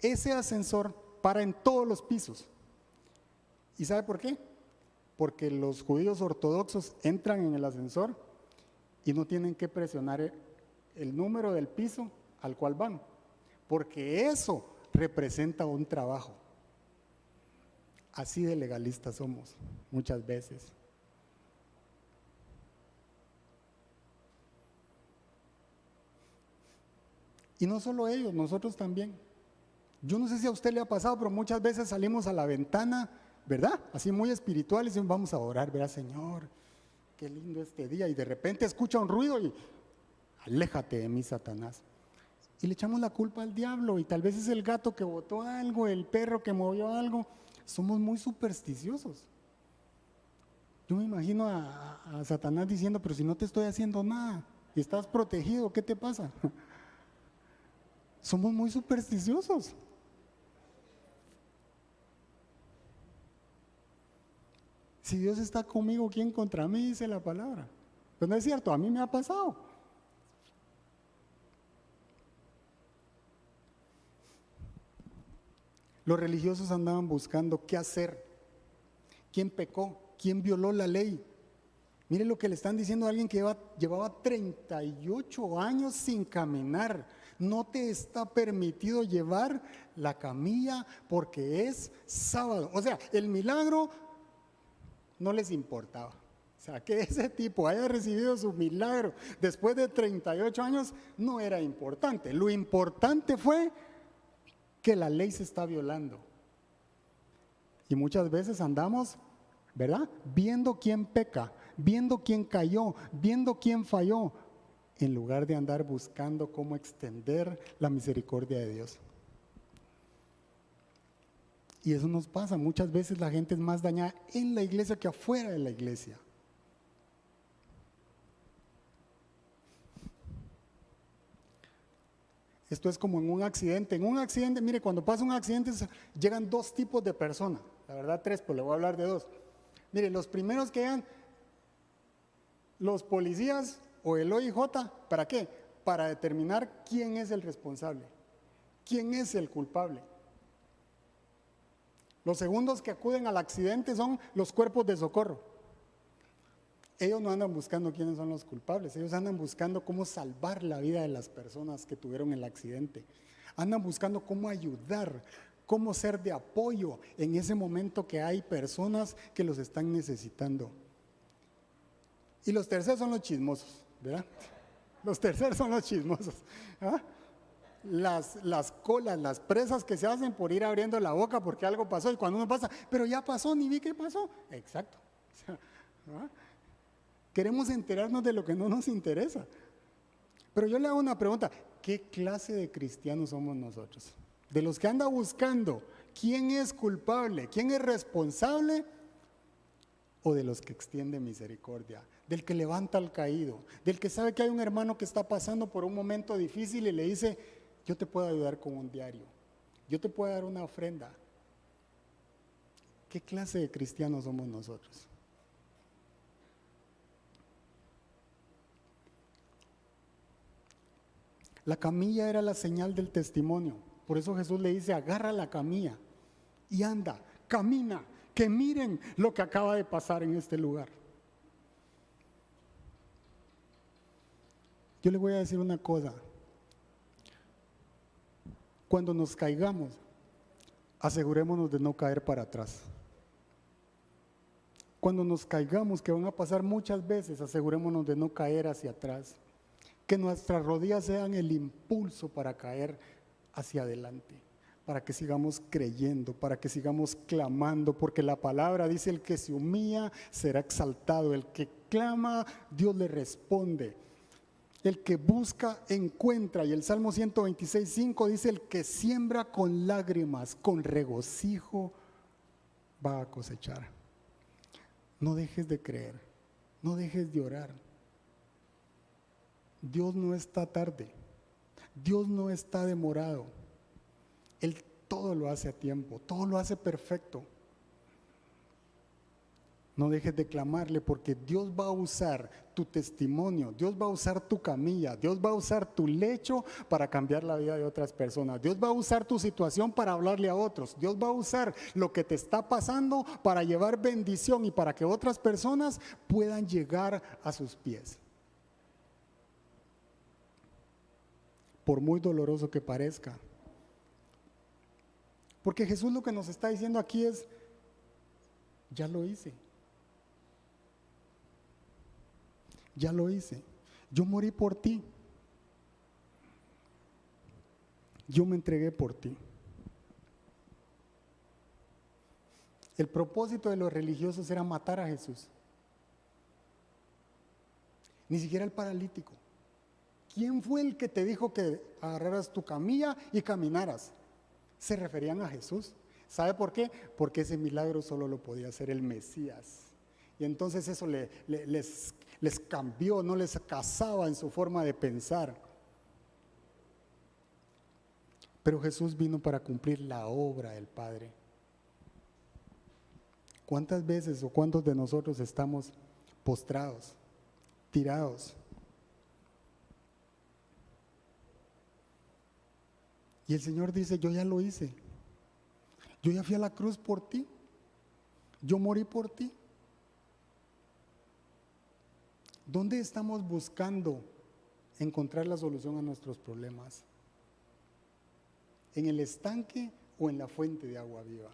Ese ascensor para en todos los pisos. ¿Y sabe por qué? Porque los judíos ortodoxos entran en el ascensor y no tienen que presionar el número del piso al cual van, porque eso representa un trabajo. Así de legalistas somos muchas veces. Y no solo ellos, nosotros también. Yo no sé si a usted le ha pasado, pero muchas veces salimos a la ventana, ¿verdad? Así muy espirituales y vamos a orar, ¿verdad, Señor? Qué lindo este día. Y de repente escucha un ruido y aléjate de mí, Satanás. Y le echamos la culpa al diablo, y tal vez es el gato que botó algo, el perro que movió algo. Somos muy supersticiosos. Yo me imagino a Satanás diciendo: pero si no te estoy haciendo nada y estás protegido, ¿qué te pasa? Somos muy supersticiosos. Si Dios está conmigo, ¿quién contra mí? Dice la palabra. Pero no es cierto, a mí me ha pasado. Los religiosos andaban buscando qué hacer, quién pecó, quién violó la ley. Mire lo que le están diciendo a alguien que llevaba 38 años sin caminar. No te está permitido llevar la camilla porque es sábado. O sea, el milagro no les importaba. O sea, que ese tipo haya recibido su milagro después de 38 años no era importante. Lo importante fue que la ley se está violando. Y muchas veces andamos, ¿verdad? Viendo quién peca, viendo quién cayó, viendo quién falló, en lugar de andar buscando cómo extender la misericordia de Dios. Y eso nos pasa, muchas veces la gente es más dañada en la iglesia que afuera de la iglesia. Esto es como en un accidente. En un accidente, mire, cuando pasa un accidente llegan dos tipos de personas. La verdad tres, pero le voy a hablar de dos. Mire, los primeros que llegan, los policías o el OIJ, ¿para qué? Para determinar quién es el responsable, quién es el culpable. Los segundos que acuden al accidente son los cuerpos de socorro. Ellos no andan buscando quiénes son los culpables, ellos andan buscando cómo salvar la vida de las personas que tuvieron el accidente. Andan buscando cómo ayudar, cómo ser de apoyo en ese momento que hay personas que los están necesitando. Y los terceros son los chismosos, ¿verdad? Los terceros son los chismosos. ¿Ah? Las colas, las presas que se hacen por ir abriendo la boca porque algo pasó y cuando uno pasa, pero ya pasó, ni vi qué pasó. Exacto. ¿Ah? Queremos enterarnos de lo que no nos interesa. Pero yo le hago una pregunta, ¿qué clase de cristianos somos nosotros? De los que anda buscando quién es culpable, quién es responsable, o de los que extiende misericordia, del que levanta al caído, del que sabe que hay un hermano que está pasando por un momento difícil y le dice, yo te puedo ayudar con un diario, yo te puedo dar una ofrenda. ¿Qué clase de cristianos somos nosotros? La camilla era la señal del testimonio. Por eso Jesús le dice, agarra la camilla y anda, camina, que miren lo que acaba de pasar en este lugar. Yo le voy a decir una cosa. Cuando nos caigamos, asegurémonos de no caer para atrás. Cuando nos caigamos, que van a pasar muchas veces, asegurémonos de no caer hacia atrás. Que nuestras rodillas sean el impulso para caer hacia adelante, para que sigamos creyendo, para que sigamos clamando, porque la palabra dice, el que se humilla será exaltado, el que clama, Dios le responde. El que busca, encuentra. Y el Salmo 126:5 dice, el que siembra con lágrimas, con regocijo, va a cosechar. No dejes de creer, no dejes de orar. Dios no está tarde, Dios no está demorado. Él todo lo hace a tiempo, todo lo hace perfecto. No dejes de clamarle porque Dios va a usar tu testimonio, Dios va a usar tu camilla, Dios va a usar tu lecho para cambiar la vida de otras personas. Dios va a usar tu situación para hablarle a otros. Dios va a usar lo que te está pasando para llevar bendición y para que otras personas puedan llegar a sus pies. Por muy doloroso que parezca. Porque Jesús lo que nos está diciendo aquí es, ya lo hice. Ya lo hice. Yo morí por ti. Yo me entregué por ti. El propósito de los religiosos era matar a Jesús. Ni siquiera el paralítico. ¿Quién fue el que te dijo que agarraras tu camilla y caminaras? Se referían a Jesús. ¿Sabe por qué? Porque ese milagro solo lo podía hacer el Mesías. Y entonces eso les cambió, no les casaba en su forma de pensar. Pero Jesús vino para cumplir la obra del Padre. ¿Cuántas veces o cuántos de nosotros estamos postrados, tirados? Y el Señor dice, yo ya lo hice. Yo ya fui a la cruz por ti. Yo morí por ti. ¿Dónde estamos buscando encontrar la solución a nuestros problemas? ¿En el estanque o en la fuente de agua viva?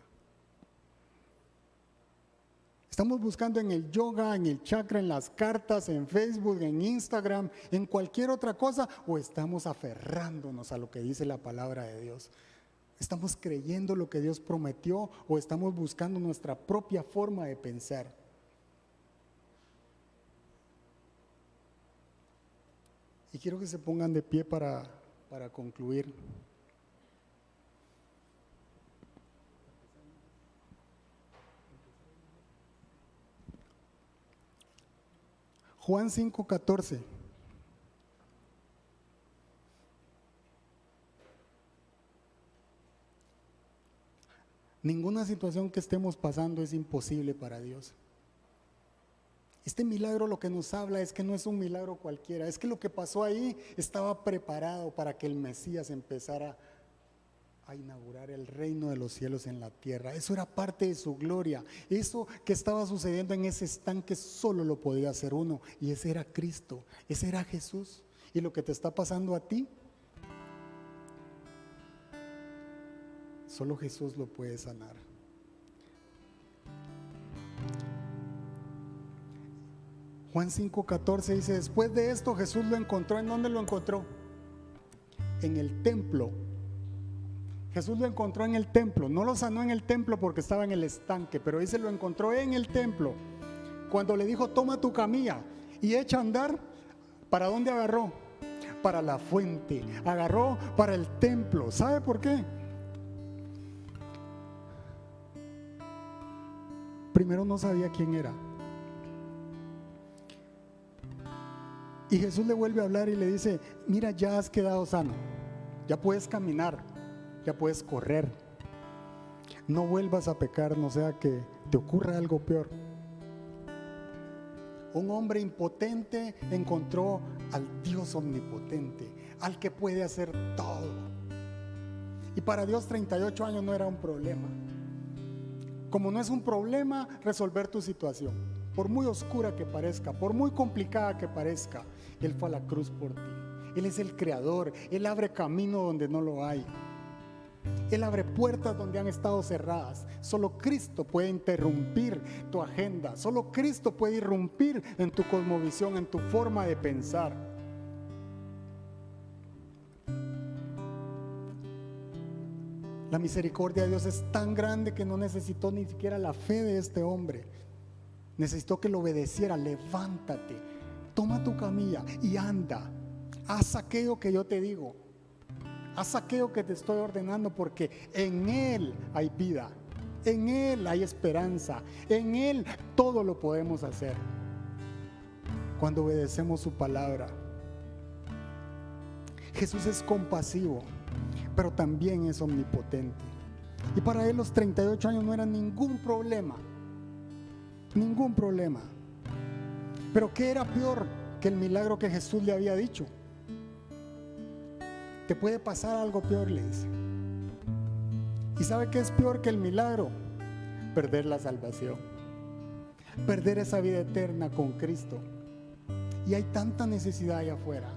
¿Estamos buscando en el yoga, en el chakra, en las cartas, en Facebook, en Instagram, en cualquier otra cosa? ¿O estamos aferrándonos a lo que dice la palabra de Dios? ¿Estamos creyendo lo que Dios prometió o estamos buscando nuestra propia forma de pensar? Y quiero que se pongan de pie para concluir. Juan 5:14. Ninguna situación que estemos pasando es imposible para Dios. Este milagro lo que nos habla es que no es un milagro cualquiera, es que lo que pasó ahí estaba preparado para que el Mesías empezara a inaugurar el reino de los cielos en la tierra. Eso era parte de su gloria. Eso que estaba sucediendo en ese estanque solo lo podía hacer uno, y ese era Cristo, ese era Jesús. Y lo que te está pasando a ti, solo Jesús lo puede sanar. Juan 5:14 dice, después de esto Jesús lo encontró. ¿En dónde lo encontró? En el templo. Jesús lo encontró en el templo. No lo sanó en el templo porque estaba en el estanque, pero dice lo encontró en el templo. Cuando le dijo, toma tu camilla y echa a andar, ¿para dónde agarró? Para la fuente. Agarró para el templo. ¿Sabe por qué? Primero no sabía quién era. Y Jesús le vuelve a hablar y le dice, mira, ya has quedado sano, ya puedes caminar, ya puedes correr. No vuelvas a pecar, no sea que te ocurra algo peor. Un hombre impotente encontró al Dios omnipotente, al que puede hacer todo. Y para Dios 38 años no era un problema. Como no es un problema resolver tu situación, por muy oscura que parezca, por muy complicada que parezca, Él fue a la cruz por ti. Él es el creador, Él abre camino donde no lo hay. Él abre puertas donde han estado cerradas. Solo Cristo puede interrumpir tu agenda, solo Cristo puede irrumpir en tu cosmovisión, en tu forma de pensar. La misericordia de Dios es tan grande que no necesitó ni siquiera la fe de este hombre. Necesitó que lo obedeciera. Levántate, toma tu camilla y anda. Haz aquello que yo te digo. Haz aquello que te estoy ordenando, porque en Él hay vida, en Él hay esperanza, en Él todo lo podemos hacer cuando obedecemos su palabra. Jesús es compasivo, pero también es omnipotente. Y para Él los 38 años no eran ningún problema. Ningún problema. Pero ¿qué era peor que el milagro que Jesús le había dicho? Te puede pasar algo peor, le dice. ¿Y sabe qué es peor que el milagro? Perder la salvación, perder esa vida eterna con Cristo. Y hay tanta necesidad allá afuera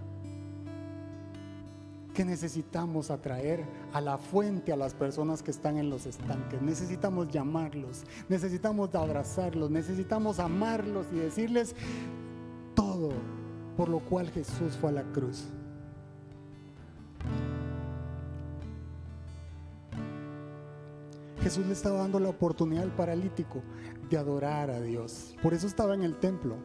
que necesitamos atraer a la fuente a las personas que están en los estanques. Necesitamos llamarlos, necesitamos abrazarlos, necesitamos amarlos y decirles todo por lo cual Jesús fue a la cruz. Jesús le estaba dando la oportunidad al paralítico de adorar a Dios. Por eso estaba en el templo.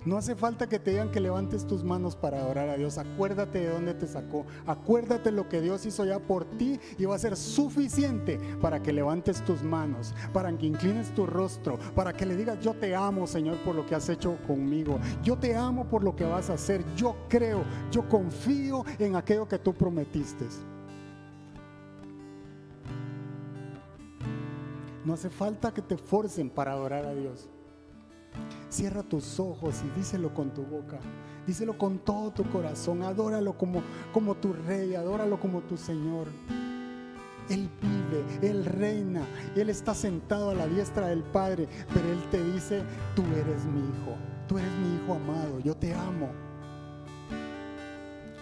No hace falta que te digan que levantes tus manos para adorar a Dios. Acuérdate de dónde te sacó. Acuérdate lo que Dios hizo ya por ti, y va a ser suficiente para que levantes tus manos, para que inclines tu rostro, para que le digas: yo te amo, Señor, por lo que has hecho conmigo. Yo te amo por lo que vas a hacer. Yo creo, yo confío en aquello que tú prometiste. No hace falta que te forcen para adorar a Dios. Cierra tus ojos y díselo con tu boca. Díselo con todo tu corazón. Adóralo como tu rey, adóralo como tu Señor. Él vive, Él reina, Él está sentado a la diestra del Padre, pero Él te dice: tú eres mi hijo, tú eres mi hijo amado, yo te amo.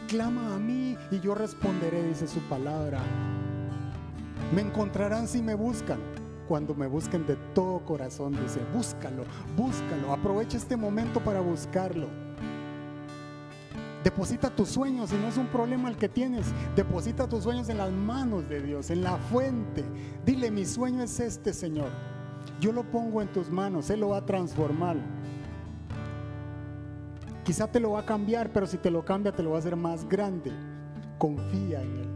Clama a mí y yo responderé, dice su palabra. Me encontrarán si me buscan, cuando me busquen de todo corazón, dice. Búscalo, búscalo, aprovecha este momento para buscarlo. Deposita tus sueños, si no es un problema el que tienes, deposita tus sueños en las manos de Dios, en la fuente. Dile: mi sueño es este, Señor, yo lo pongo en tus manos, Él lo va a transformar. Quizá te lo va a cambiar, pero si te lo cambia, te lo va a hacer más grande. Confía en Él.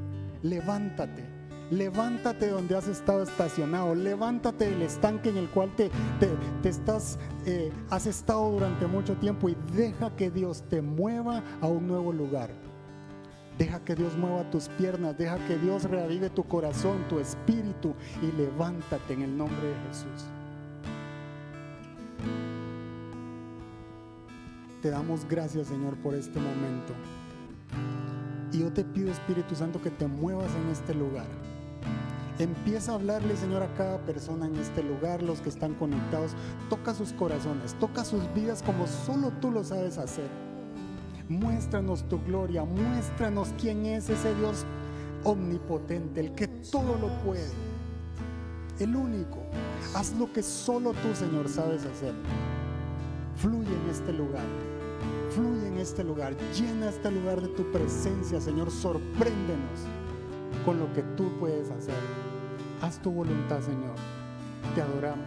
Levántate. Levántate donde has estado estacionado. Levántate del estanque en el cual has estado durante mucho tiempo, y deja que Dios te mueva a un nuevo lugar. Deja que Dios mueva tus piernas. Deja que Dios reavive tu corazón, tu espíritu, y levántate en el nombre de Jesús. Te damos gracias, Señor, por este momento. Y yo te pido, Espíritu Santo, que te muevas en este lugar. Empieza a hablarle, Señor, a cada persona en este lugar, los que están conectados. Toca sus corazones, toca sus vidas como solo tú lo sabes hacer. Muéstranos tu gloria, muéstranos quién es ese Dios omnipotente, el que todo lo puede, el único. Haz lo que solo tú, Señor, sabes hacer. Fluye en este lugar. Fluye en este lugar, llena este lugar de tu presencia, Señor. Sorpréndenos con lo que tú puedes hacer. Haz tu voluntad, Señor. Te adoramos,